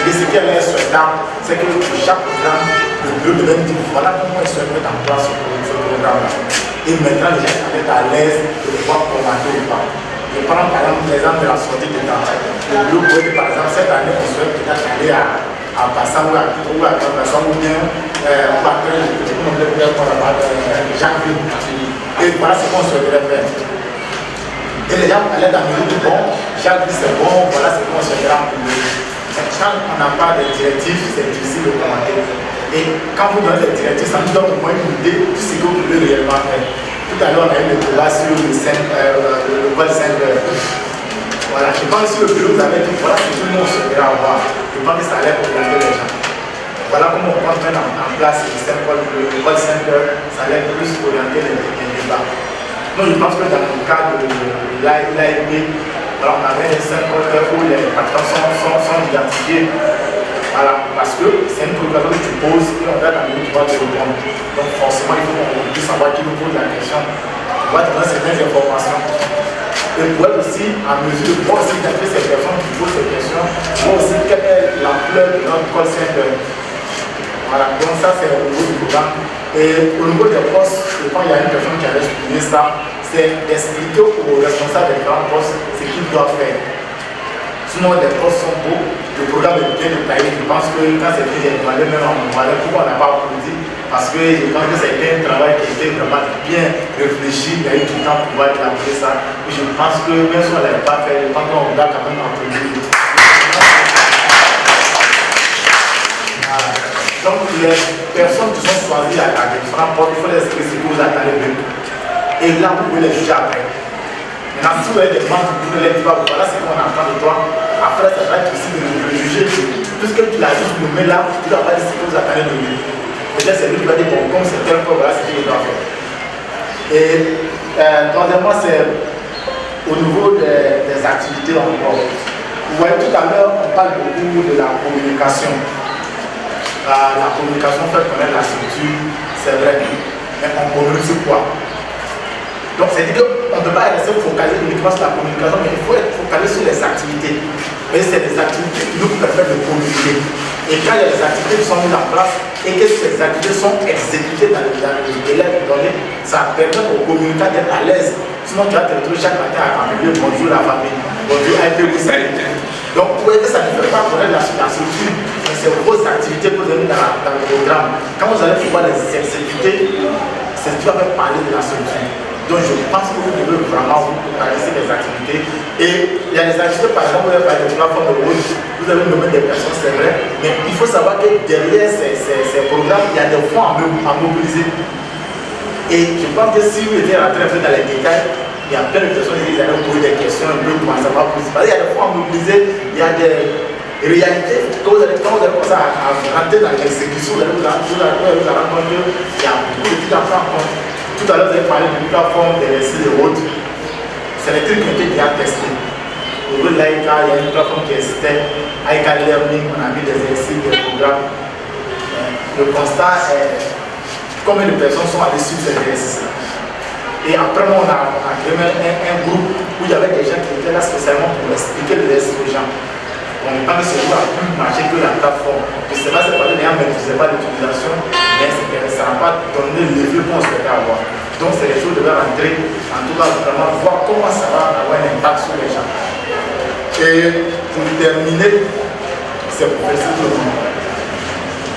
Et ce qui est souhaitable, c'est que pour chaque programme, le bureau de dire voilà comment ils souhaitent mettre en place ce programme-là. Et maintenant, les gens sont à l'aise de pouvoir commenter ou pas. Je prends par exemple l'exemple de la sortie de travail. Le bureau pourrait, par exemple, cette année, on souhaite peut-être aller à Bassam ou à Bassam ou bien on va créer le petit nombre de janvier. Et voilà ce qu'on souhaiterait faire. Et les gens allaient dans le bureau, bon, Jacques dit c'est bon, voilà ce qu'on souhaiterait pour nous. Quand on n'a pas de directives, c'est difficile de commenter. Et quand vous donnez des directives, ça nous donne au moins une idée de ce que vous voulez réellement faire. Tout à l'heure, on a eu le débat sur le col 5 heures. Voilà, je pense que le bureau vous avait dit voilà ce que nous on souhaiterait avoir. Je pense que ça allait orienter les gens. Voilà comment on peut mettre en place le col 5 heures, ça allait plus orienter les débats. Donc je pense que dans le cadre de l'AIP, voilà, on avait 5 heures où les participants sont identifiés. Voilà, parce que c'est une préoccupation que tu poses et on va dans le droit de répondre. Donc forcément, il faut qu'on puisse savoir qui nous pose la question. On va te donner certaines informations. Et pour être aussi en mesure de voir aussi d'appeler ces personnes qui posent ces questions, voir aussi quelle est l'ampleur de notre call center. Voilà, donc ça c'est au niveau du programme. Et au niveau des postes, je pense qu'il y a une personne qui avait souligné ça, c'est d'expliquer aux responsables des différents postes ce qu'ils doivent faire. Sinon, les postes sont beaux, le programme est bien détaillé. Je pense que quand c'est fait, j'ai demandé même en demandant pourquoi on n'a pas applaudi. Parce que je pense que c'était un travail qui était vraiment bien réfléchi, il y a eu du temps pour pouvoir élaborer ça. Et je pense que même si on ne l'avait pas fait, je pense qu'on doit quand même applaudir. Voilà. Donc, les personnes qui sont choisies à différents postes, il faut les expliquer ce que vous attendez d'eux. Et là, vous pouvez les juger après. Maintenant, si vous avez des membres, vous pouvez les dire, voilà ce qu'on attend de toi. Après, ça va être difficile de le juger. Puisque tu l'as juste nommé là, tu ne dois pas dire ce que vous attendez de lui. Peut-être c'est lui qui va dire, bon, comme c'est tel point, voilà ce qu'il doit faire. Et troisièmement, c'est au niveau des activités encore. Vous voyez, tout à l'heure, on parle beaucoup de la communication. La communication fait connaître la structure, c'est vrai. Mais on communique sur quoi? Donc, c'est-à-dire qu'on ne peut pas rester focalisé uniquement sur la communication, mais il faut être focalisé sur les activités. Et c'est des activités qui nous permettent de communiquer. Et quand il y a des activités qui sont mises en place, et que ces activités sont exécutées dans le délai donné, ça permet aux communicants d'être à l'aise. Sinon, tu vas te retrouver chaque matin à appeler bonjour la famille, bonjour AIP. Donc, vous voyez que ça ne fait pas connaître la structure, mais c'est vos activités que vous avez dans le programme. Quand vous allez pouvoir les exécuter, c'est ce qui va faire parler de la structure. Donc, je pense que vous devez vraiment vous focaliser les activités. Et il y a des activités, par exemple, vous avez parlé de plateforme de route, vous avez nommé des personnes, c'est vrai, mais il faut savoir que derrière ces programmes, il y a des fonds à mobiliser. Et je pense que si vous étiez rentré un peu dans les détails, il y a plein de personnes qui allaient vous poser des questions un peu pour en savoir plus. Parce qu'il y a des fonds à mobiliser, il y a des réalités. Quand vous allez commencer à rentrer dans l'exécution, vous allez vous rendre compte qu'il y a beaucoup de trucs à prendre en compte. Tout à l'heure, vous avez parlé d'une plateforme des récits de route. C'est les trucs qui ont été déjà testés. Au niveau de l'AICA, il y a une plateforme qui existait, AICA Learning, on a mis des récits, des programmes. Le constat est combien de personnes sont allées sur ces récits. Et après, on a créé un groupe où il y avait des gens qui étaient là spécialement pour expliquer le récit aux gens. On pense que ce groupe a plus marché que la plateforme. Je ne sais pas si c'est parce que les gens ne maîtrisaient pas l'utilisation, mais ça n'a pas donné l'effet qu'on souhaitait avoir. Donc, c'est les choses de rentrer, en tout cas, vraiment voir comment ça va avoir un impact sur les gens. Et pour terminer, c'est pour faire tout le monde.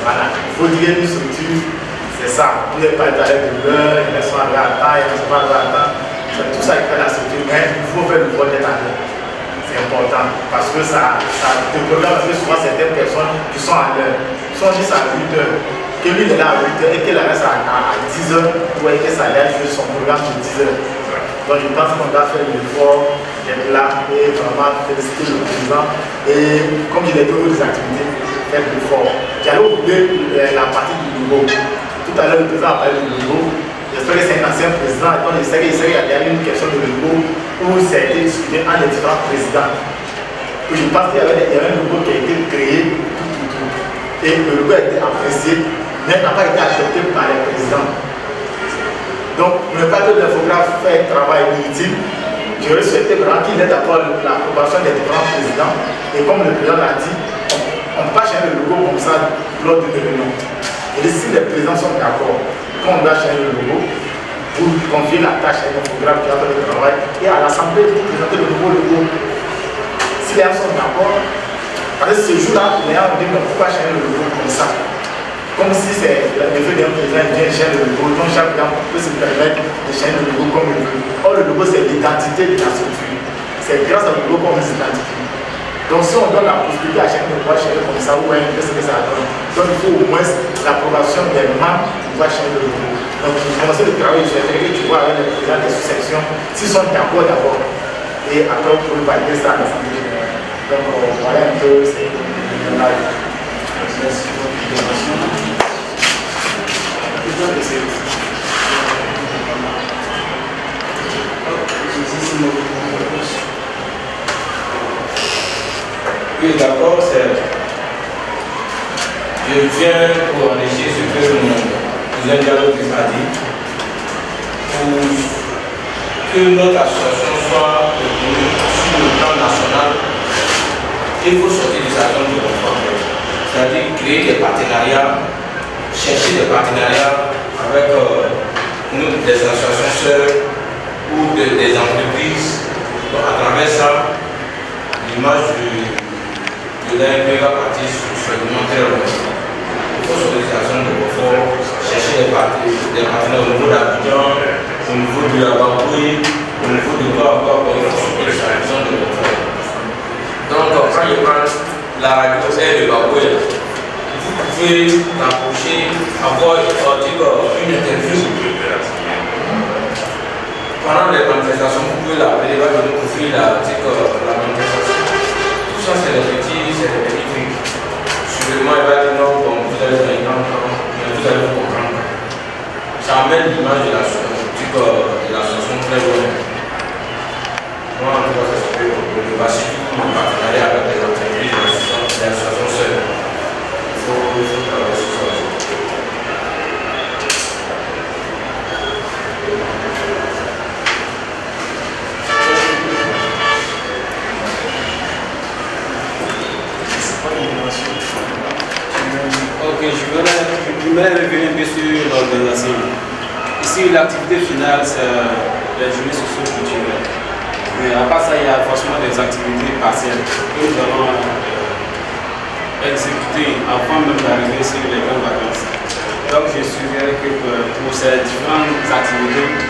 Voilà, il faut dire une structure, c'est ça. Vous n'avez pas été avec de l'heure, les personnes arrivent à temps, ils ne sont pas arrivés à temps. C'est tout ça qui fait la structure, mais il faut faire le vote d'être à l'heure. C'est important parce que ça te programme, parce que souvent certaines personnes qui sont à l'heure sont juste à 8 heures. Que lui il est là à 8 heures et qu'il reste à 10 heures, vous voyez que ça a fait son programme de 10 heures. Donc je pense qu'on doit faire l'effort d'être là et vraiment féliciter le président. Et comme je l'ai dit aux activités, faire l'effort. J'allais oublier la partie du logo. Tout à l'heure, le président a parlé du logo. J'espère que c'est un ancien président. Donc je sais qu'il y a une question de logo où ça a été discuté entre les différents présidents. Je pense qu'il y avait un logo qui a été créé et le logo a été apprécié, mais n'a pas été adopté par les présidents. Donc, ne pas que l'infographe fait un travail inutile. J'aurais souhaité vraiment qu'il ait d'abord l'approbation des différents présidents. Et comme le président l'a dit, on ne peut pas changer le logo comme ça lors d'une réunion. Et si les présidents sont d'accord, quand on doit changer le logo, vous confiez la tâche à l'infographe qui a fait le travail et à l'Assemblée, vous présentez le nouveau logo. Si les gens sont d'accord, parce que ce jour-là, les gens disent pourquoi changer le logo comme ça. Comme si c'est le fait d'un président qui vient changer le logo, donc chaque président peut se permettre de changer le logo comme il veut. Or, le logo, c'est l'identité de la structure. C'est grâce au logo qu'on s'identifie. Donc, si on donne la possibilité à chacun de pouvoir changer comme ça, ou qu'est-ce que ça donne? Donc, il faut au moins l'approbation des membres pour pouvoir changer le logo. Donc, pour commencer le travail, je vais que tu vois avec les présidents des sous-sections, s'ils sont d'accord d'abord. Et après, on peut valider ça à l'Assemblée générale. Donc, voilà un peu, c'est le live. Merci pour l'intervention. Oui, d'accord, je viens pour enrichir ce que mon cousin Diallo a dit, pour que notre association soit reconnue sur le plan national. Il faut sortir de sa zone de confort, c'est-à-dire créer des partenariats, chercher des partenariats avec des associations sœurs ou des entreprises. Donc, à travers ça, l'image de l'AMP va partir sur le long terme. Il faut sortir de sa zone de confort, chercher des partenaires au niveau d'Abidjan, au niveau de la Bambouille, au niveau de quoi encore, il faut sortir de sa zone de confort. Donc, quand je prends la radio et le Bambouille, vous pouvez l'approcher, avoir une interview. Pendant les manifestations, vous pouvez l'appeler, il va donner au fil la manifestation. Tout ça, c'est des petits trucs. Suivez-moi, il va dire non, bon, vous allez faire un temps, mais vous allez vous comprendre. Ça amène l'image de l'association très loin. Moi, en tout cas, c'est ce que je vais surtout en partenariat avec les entreprises, les associations seules. Il faut travailler sur ça. Ok, Ok, je voudrais revenir un peu sur l'organisation. Ici, l'activité finale, c'est les journées socio-culturelles. Mais à part ça, il y a forcément des activités partielles que nous allons exécuter avant même d'arriver sur les grandes vacances. Donc, je suggère que pour ces différentes activités,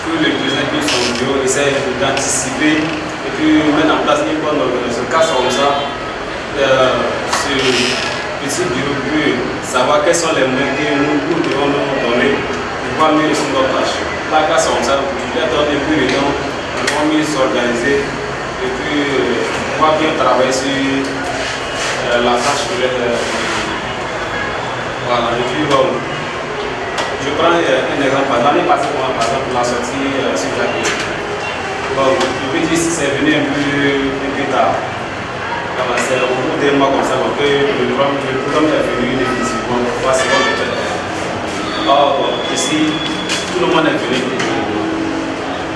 que le président de son bureau essaie d'anticiper et puis mettre en place une bonne organisation. Car comme ça, ce petit bureau peut savoir quels sont les moyens que nous devons nous donner pour pouvoir mieux réussir notre tâche. Là, car comme ça, je vais donner plus de temps pour mieux s'organiser et puis pouvoir bien travailler sur la tâche de voilà, et puis bon, je prends un exemple. L'année passée, par exemple, on a sorti sur Jacques. Bon, je peux dire que c'est venu un peu tard. C'est au bout des mois comme ça que le programme est venu définitivement pour voir ce qu'on peut faire. Or, ici, tout le monde est venu.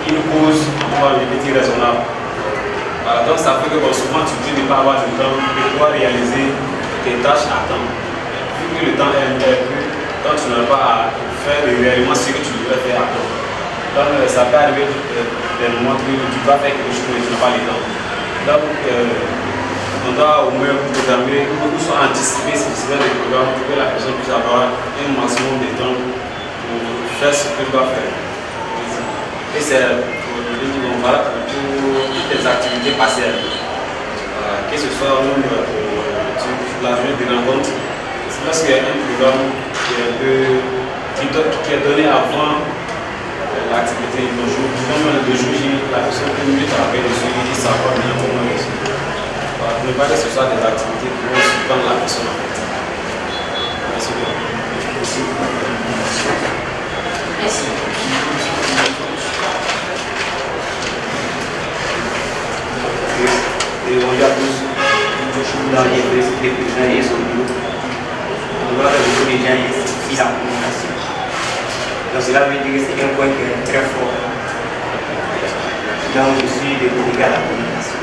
Il nous pose un petit raisonnable. Voilà, donc ça fait que bon, souvent tu peux ne pas avoir du temps de pouvoir réaliser tes tâches à temps. Vu que le temps est peu, donc tu n'as pas à faire réellement ce que tu devrais faire à temps. Donc ça peut arriver des moments où tu dois faire quelque chose mais tu n'as pas le temps. Donc on doit au moins programmer ou soit anticiper ces des programmes pour que la personne puisse avoir un maximum de temps pour faire ce qu'elle doit faire. Et c'est voilà, pour toutes les activités partielles. Que ce soit au nombre pour la journée de rencontre, c'est parce qu'il y a un programme qui est donné avant l'activité de jour. Comme le jour, la personne peut mieux travailler dessus et savoir bien comment réussir. Ne pas que ce soit des activités qui vont surprendre la personne en fait. Merci bien. Merci. Et on y a tous dans les présidents et son bureau. On doit beaucoup de gens ici en communication. Donc cela veut dire que c'est un point qui est très fort. Donc je suis délégué à la communication.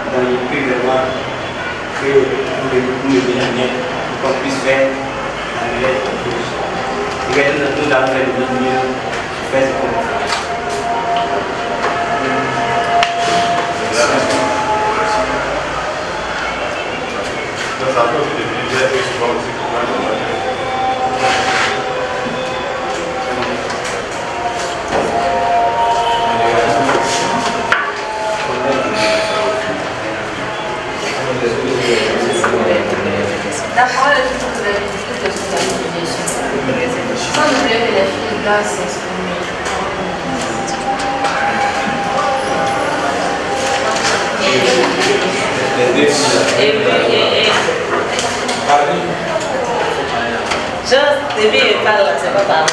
Donc il peut vraiment que nous le bien pour qu'on puisse faire la meilleure chose. Nous allons faire le mieux pour faire ce qu'on veut faire. Ça peut aussi devenir très souvent aussi pour La parole est tout pour les discussions de la sans oublier que les filles doivent s'exprimer. Depuis il parle, c'est pas parler.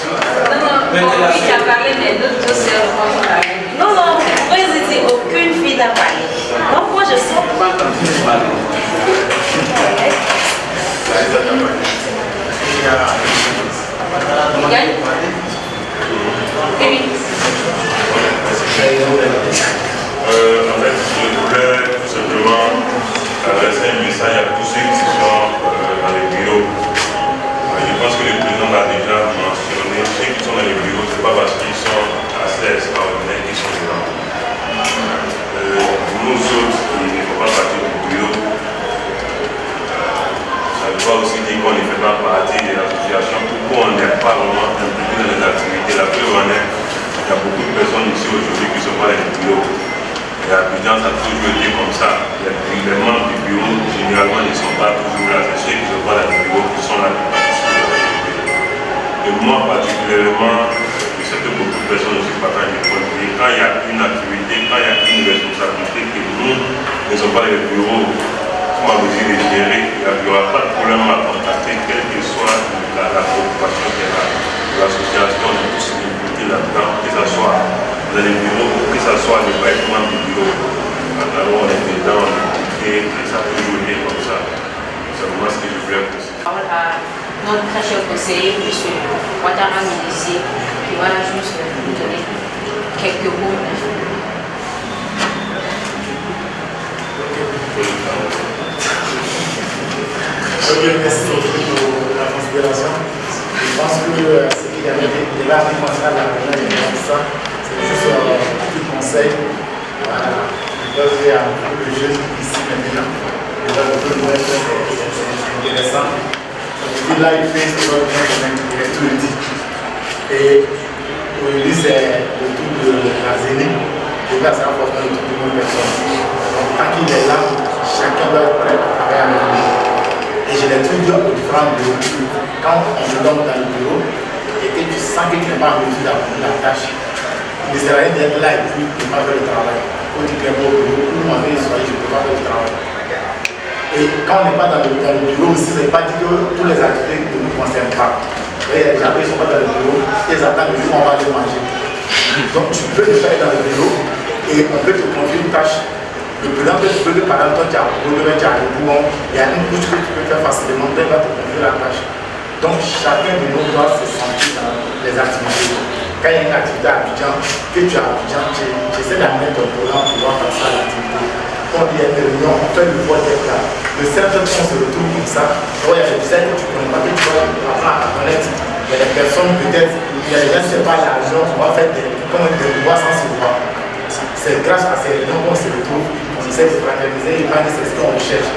Non, oui, tu as parlé, mais d'autres dossiers ont parlé. Non, pourquoi ils disent aucune fille n'a parlé? Donc moi je sens pas parler. En fait, je voulais tout simplement adresser un message à tous ceux qui sont dans les bureaux. Je pense que le président l'a déjà mentionné. Ceux qui sont dans les bureaux, ce n'est pas parce qu'ils sont assez extraordinaires qu'ils sont là. Nous autres qui ne font pas partie du bureau, ça veut pas aussi dire qu'on ne fait pas partie de l'association. Pourquoi on n'est pas vraiment impliqué dans les activités? La preuve en est, il y a beaucoup de personnes ici aujourd'hui qui ne sont pas dans les bureaux. Et Abidjan, ça a toujours été comme ça. Les membres du bureau, généralement, ne sont pas toujours là. C'est ceux qui ne sont pas dans le bureau qui sont là qui participent. Et moi, particulièrement, je sais que beaucoup de personnes aussi partagent du point de vue. Quand il y a une activité, quand il y a une responsabilité que nous ne sommes pas dans le bureau, sont en mesure de gérer, il n'y aura pas de problème à contacter, quelle que soit la préoccupation de l'association, de tous les impliqués là-dedans, que ce soit dans les bureaux, que ce soit le bâtiment du bureau. Alors on est dedans, on est impliqué, et ça peut jouer comme ça. C'est vraiment ce que je voulais préciser. Notre très cher conseiller, M. Ouattara Médicé, qui va juste nous donner quelques mots d'information. merci pour la considération. Je pense que ce qu'il y avait déjà en concernant la réunion et ça, c'est juste un petit conseil. Voilà. Il y a beaucoup de jeunes ici maintenant. Déjà, le peu de c'est intéressant. Là, il fait ce qu'on vient tout le dit. Et aujourd'hui, c'est le tour de la zénith. Et là, ça va forcément le tour de une personne. Donc, tant qu'il est là, chacun doit être prêt à travailler avec lui. Et je l'ai toujours dit aux différents bureaux. Quand on se donne dans le bureau et que tu sens que tu n'es pas en mesure d'accomplir la tâche, il ne sert à rien d'être là et puis de ne pas faire le travail. Quand tu n'es pas au bureau, ou moi, je ne peux pas faire le travail. Et quand on n'est pas dans le bureau aussi, ce n'est pas dit que tous les activités ne nous concernent pas. Les gens qui ne sont pas dans le bureau, ils attendent le jour où on va aller manger. Donc tu peux déjà être dans le bureau et on peut te confier une tâche. Le président peut te dire, par exemple, toi tu as un problème, tu as un boulon, il y a une couche que tu peux faire facilement, il va te confier la tâche. Donc chacun de nous doit se sentir dans les activités. Quand il y a une activité à Abidjan, que tu es à Abidjan, tu essaies d'amener ton programme pour pouvoir passer à l'activité. Quand il y a une réunion, on fait le voie d'être là. Le seul fait qu'on se retrouve comme ça, il y a des personnes que tu ne connais pas, que tu vas apprendre à connaître. Il y a des personnes, peut-être, il y a des gens qui ne sont pas l'argent, on va faire des devoirs sans se voir. C'est grâce à ces réunions qu'on se retrouve, on essaie de fraterniser, et pas c'est ce qu'on recherche.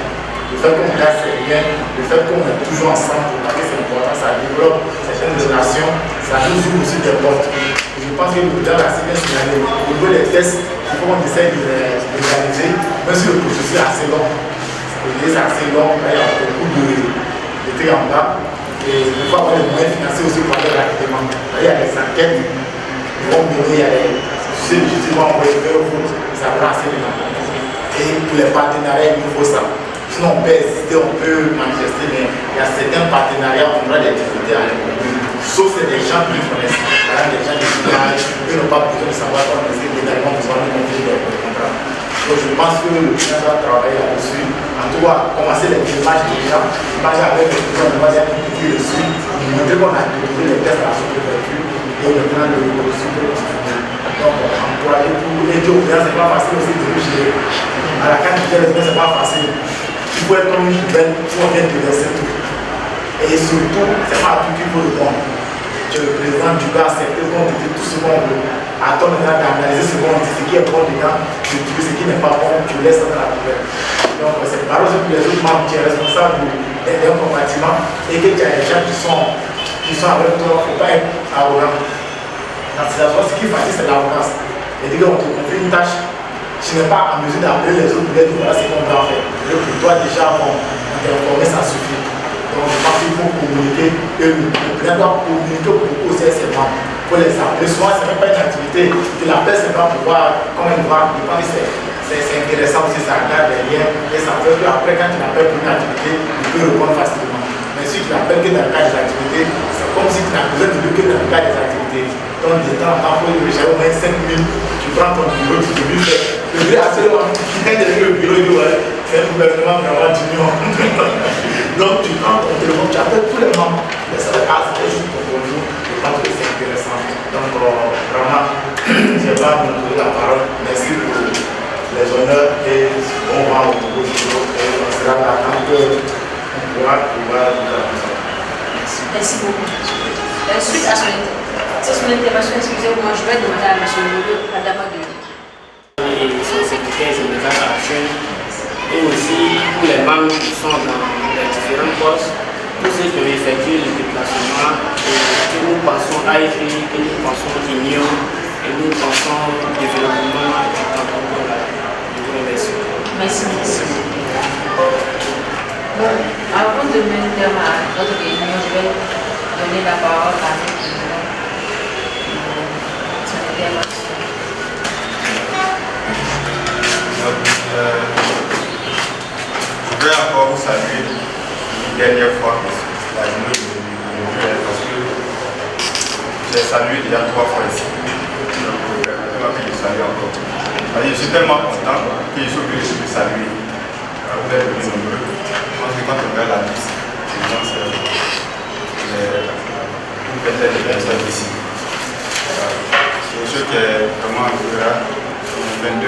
Le fait qu'on casse ses liens, le fait qu'on est toujours ensemble, parce que c'est important, ça développe certaines relations, ça nous ouvre aussi des portes. Je pense que le président a assez bien signalé. Au niveau des tests, il faut qu'on essaie de les réaliser, même si le processus est assez long. C'est assez long, il y a beaucoup de trucs en bas. Et il faut avoir les moyens financiers aussi pour aller rapidement. Il y a des enquêtes, ils vont mener, il y a des sujets justement pour les faire au foot, ça prend assez de temps. Et pour les partenariats, il nous faut ça. Sinon, on peut hésiter, on peut manifester, mais il y a certains partenariats, on aura des difficultés à les conclure. Sauf c'est des gens qui connaissent. Par exemple, des gens qui village, eux n'ont pas besoin de savoir comment est-ce qu'ils ont besoin de conclure des contrats. Donc je pense que le président doit travailler là-dessus. En tout cas, commencer les images déjà, images avec les gens, on va dire cliquer dessus, montrer qu'on a développé les tests à la sous-préfecture et maintenant le processus de continuer. Donc, encourager pour aider au président, c'est pas facile aussi de nous gérer. À la carte du président, c'est pas facile. Il faut être comme une poubelle, il faut bien te laisser tout. Et surtout, c'est pas à tout qu'il faut répondre. Tu es le président, tu dois accepter qu'on te dit tout ce qu'on veut. À toi maintenant d'analyser ce qu'on dit, ce qui est bon dedans, tu trouves ce qui n'est pas bon, tu laisses dans la poubelle. Donc c'est par exemple que les autres membres, tu es responsable d'un compartiment et que tu as des gens qui sont avec toi, il ne faut pas être arrogant. Dans ces situations, ce qui fatigue, c'est l'arrogance. Et dès qu'on te confie une tâche, tu n'es pas en mesure d'appeler les autres pour leur dire voilà ce qu'on doit faire. Et pour toi déjà, bon, t'informer, ça suffit. Donc je pense qu'il faut communiquer et le président doit communiquer beaucoup aussi à ses membres. Pour les appeler, souvent ce n'est pas une activité, tu l'appelles seulement pour voir comment il va, je pense que c'est intéressant aussi, ça garde des liens et ça fait qu'après quand tu l'appelles pour une activité, tu peux répondre facilement. Mais si tu l'appelles que dans le cadre des activités, c'est comme si tu n'as besoin de lui que dans le cadre des activités. Donc de temps en temps, il faut déjà au moins 5 minutes, tu prends ton bureau, tu te lui fais. Le bureau est assez long, quand il est le bureau, il dit ouais, c'est un gouvernement vraiment d'union. Donc tu prends ton téléphone, tu appelles tous les membres, mais ça va être juste pour bonjour. Je pense que c'est intéressant. Donc vraiment, je vais pas vous donner la parole. Merci pour les honneurs et bon vent au niveau du bureau. Et on sera là quand on pourra pouvoir vous appeler. Merci beaucoup. Suite à son intervention, excusez-moi, je vais demander à M. Lolo Adama de... Et son secrétaire général actuel, et aussi tous les membres qui sont dans les différents postes, tous ceux qui ont effectué le déplacement, que nous pensons AFP, que nous pensons Union, et nous pensons développement du canton de la. Je vous remercie. Merci. Bon, avant de mener terme à notre réunion, je vais donner la parole à notre président pour son intervention. Je vais encore vous saluer une dernière fois la journée de parce que j'ai salué déjà 3 fois ici. Donc, je salue encore. Je suis tellement content que je suis obligé de vous saluer. Vous êtes venus nombreux. Quand on regarde la liste, c'est une vingtaine de personnes ici. C'est quelque chose qui est vraiment agréable. 22.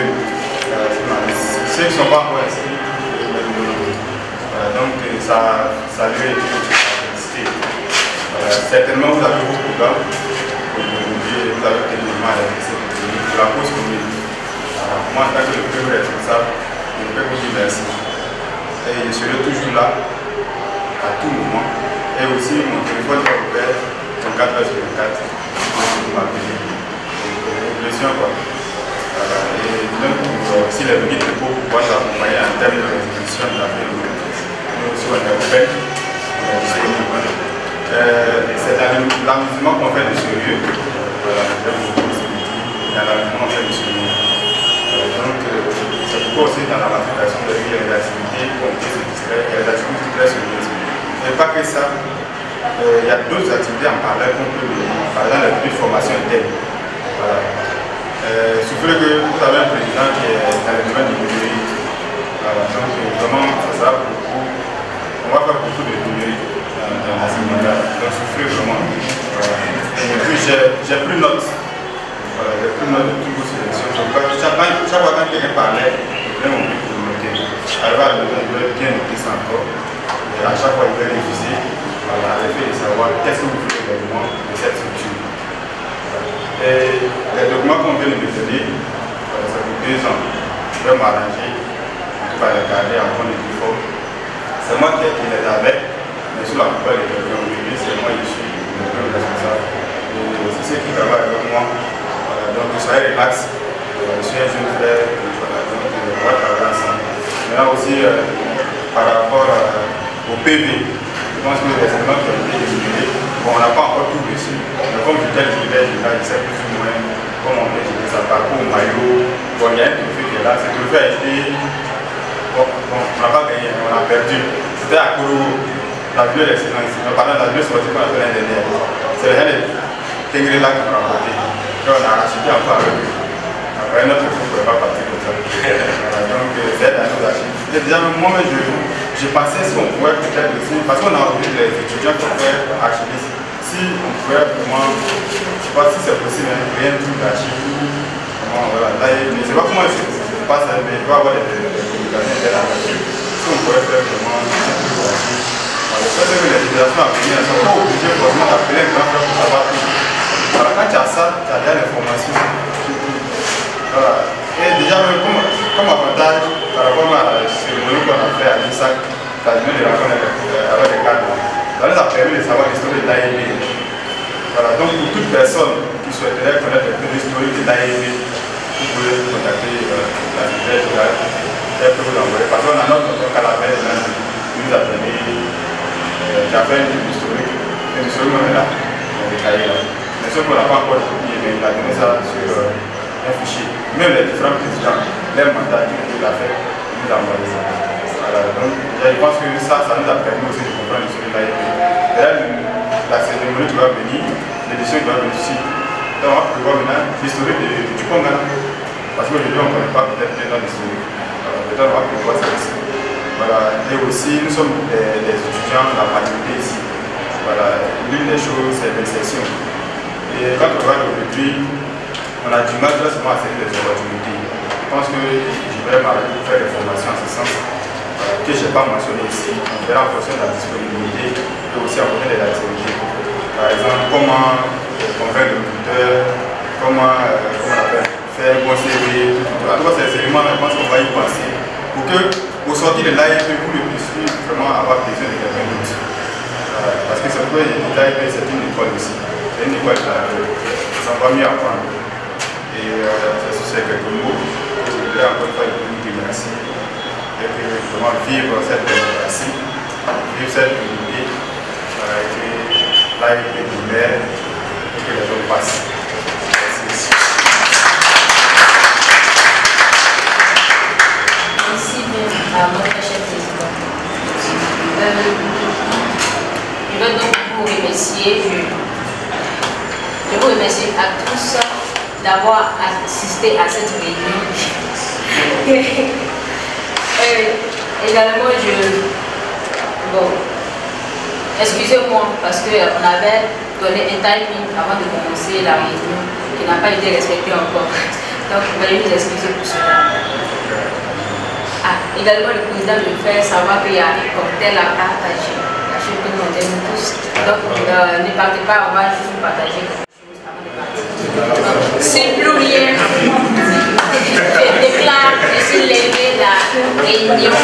Ceux qui ne sont pas encore inscrits, donc saluer et féliciter. Certainement, vous avez vos programmes et vous avez énormément à l'adresse pour la cause commune. Moi, en tant que le premier responsable, je peux vous dire merci. Et je serai toujours là, à tout moment. Et aussi, mon téléphone est ouvert 24 heures sur 24 pour m'appeler. Question quoi. Et donc, si les minutes de pour pouvoir accompagner en termes de résolution de la ville, nous aussi on est ouvert, on est disponible. C'est l'amusement qu'on fait de sérieux. Voilà, il y a l'amusement qu'on fait de sérieux. Donc, c'est pourquoi aussi dans la matriculation de il y a des activités qu'on peut se distraire, il y a des activités très sérieuses. Mais pas que ça, il y a d'autres activités en parallèle qu'on peut, par exemple, la petite formation interne. Voilà. Soufflez que vous avez un président qui est dans le domaine du numérique. Voilà. Donc, vraiment, ça sera beaucoup. On va faire beaucoup de numérique dans ce moment-là. Donc, soufflez vraiment. Voilà. Et puis, j'ai pris note. Voilà, j'ai pris note de toutes vos sélections. Chaque fois quand quelqu'un parlait, je voulais mon but pour noter. Arrivé à la maison, je voulais bien noter ça encore. Et à chaque fois, il voulait réviser. Voilà, à l'effet de savoir qu'est-ce que vous voulez réellement de cette structure. Et les documents qu'on vient de me donner, ça fait 2 ans. Je vais m'arranger, en tout cas les garder en bonne et due forme. C'est moi qui les avais, mais sur la plupart des documents aujourd'hui, c'est moi qui suis le premier responsable. Et c'est ceux qui travaillent avec moi. Voilà, donc soyez relax. Je suis un jeune frère, voilà, donc on va travailler ensemble. Maintenant aussi, par rapport au PV, je pense que les éléments qui ont été éliminés, bon, on n'a pas encore tout reçu, mais comme je sais plus ou moins comment on peut gérer ça, parcours, maillot, bon, il y a un trophée qui est là, ce trophée a été, bon, on n'a pas gagné, on a perdu, c'était à Koro, la vue est excellente ici, mais pendant la vue sportive qu'on a fait l'année dernière, c'est les gens de Tengré là qui m'ont rapporté, et on a acheté encore avec eux. Après, notre équipe ne pouvait pas partir comme ça. Voilà, donc, c'est dans nos archives. Déjà, moi-même, je pensais si on pouvait peut-être aussi, parce qu'on a envie les étudiants qui ont fait archivisme, si on pouvait vraiment, je ne sais pas si c'est possible, créer un truc d'archives. Voilà, là, je ne sais pas comment ça se passe, mais il doit y avoir des communications internes à l'archive. Si on pouvait faire vraiment un truc d'archives. Voilà, ça, c'est que les générations à venir, elles ne sont pas obligées forcément d'appeler un grand frère pour savoir tout. Voilà, quand tu as ça, tu as déjà l'information. Voilà. Et déjà, comme avantage, par rapport à la cérémonie qu'on a fait à l'ISAC, quasiment des rencontres avec les cadres, ça nous a permis de savoir l'histoire de l'AEB. Voilà, donc pour toute personne qui souhaiterait connaître l'histoire de l'AEB, vous pouvez contacter la secrétaire générale, elle peut vous envoyer. Parce qu'on a notre Calabel qui nous a donné, qui a fait une historique, même là, dans les cahiers là. Mais ce qu'on n'a pas encore publié, mais il a donné ça sur un fichier. Même les différents présidents, leur mandat qu'il a fait, il nous a envoyé ça. Voilà, donc je pense que ça nous a permis aussi de comprendre l'histoire de l'AEB. D'ailleurs, la cérémonie qui va venir, l'édition qui va venir ici, donc on va prévoir maintenant l'historique du Congo. Parce qu'aujourd'hui, on ne connaît pas peut-être bien l'historique. Voilà, peut-être on va prévoir ça ici. Voilà, et aussi, nous sommes des étudiants, la majorité ici. Voilà, l'une des choses, c'est l'insertion. Et quand on regarde aujourd'hui, on a du mal seulement à saisir les opportunités. Je pense que je vais m'arrêter pour faire des formations en ce sens que je n'ai pas mentionné ici. On verra en fonction de la disponibilité et aussi en fonction des activités. Par exemple, comment convaincre le recruteur, comment faire un bon CV, tout. En tout cas, ces éléments-là, je pense qu'on va y penser pour que, au sortir de l'AEP, vous ne puissiez vraiment avoir besoin de quelqu'un d'autre. Parce que l'AEP, c'est une école aussi. C'est une école qui s'en va mieux apprendre. Et c'est sur ces quelques mots que je voudrais encore une fois vous remercier. Et puis vraiment vivre cette démocratie, vivre cette unité, que l'AEP libère et que les gens passent. Merci. Merci bien à votre cher président. Je veux donc vous remercier. Je vous remercie à tous d'avoir assisté à cette réunion. Également, excusez-moi parce qu'on avait donné un timing avant de commencer la réunion qui n'a pas été respecté encore. Donc, vous allez nous excuser pour cela. également le président de faire savoir qu'il y a un cocktail à partager. La chose que nous aimons tous. Donc ne partez pas, on va juste vous partager quelque chose avant de partir. Si plus rien, je déclare ainsi lever la réunion.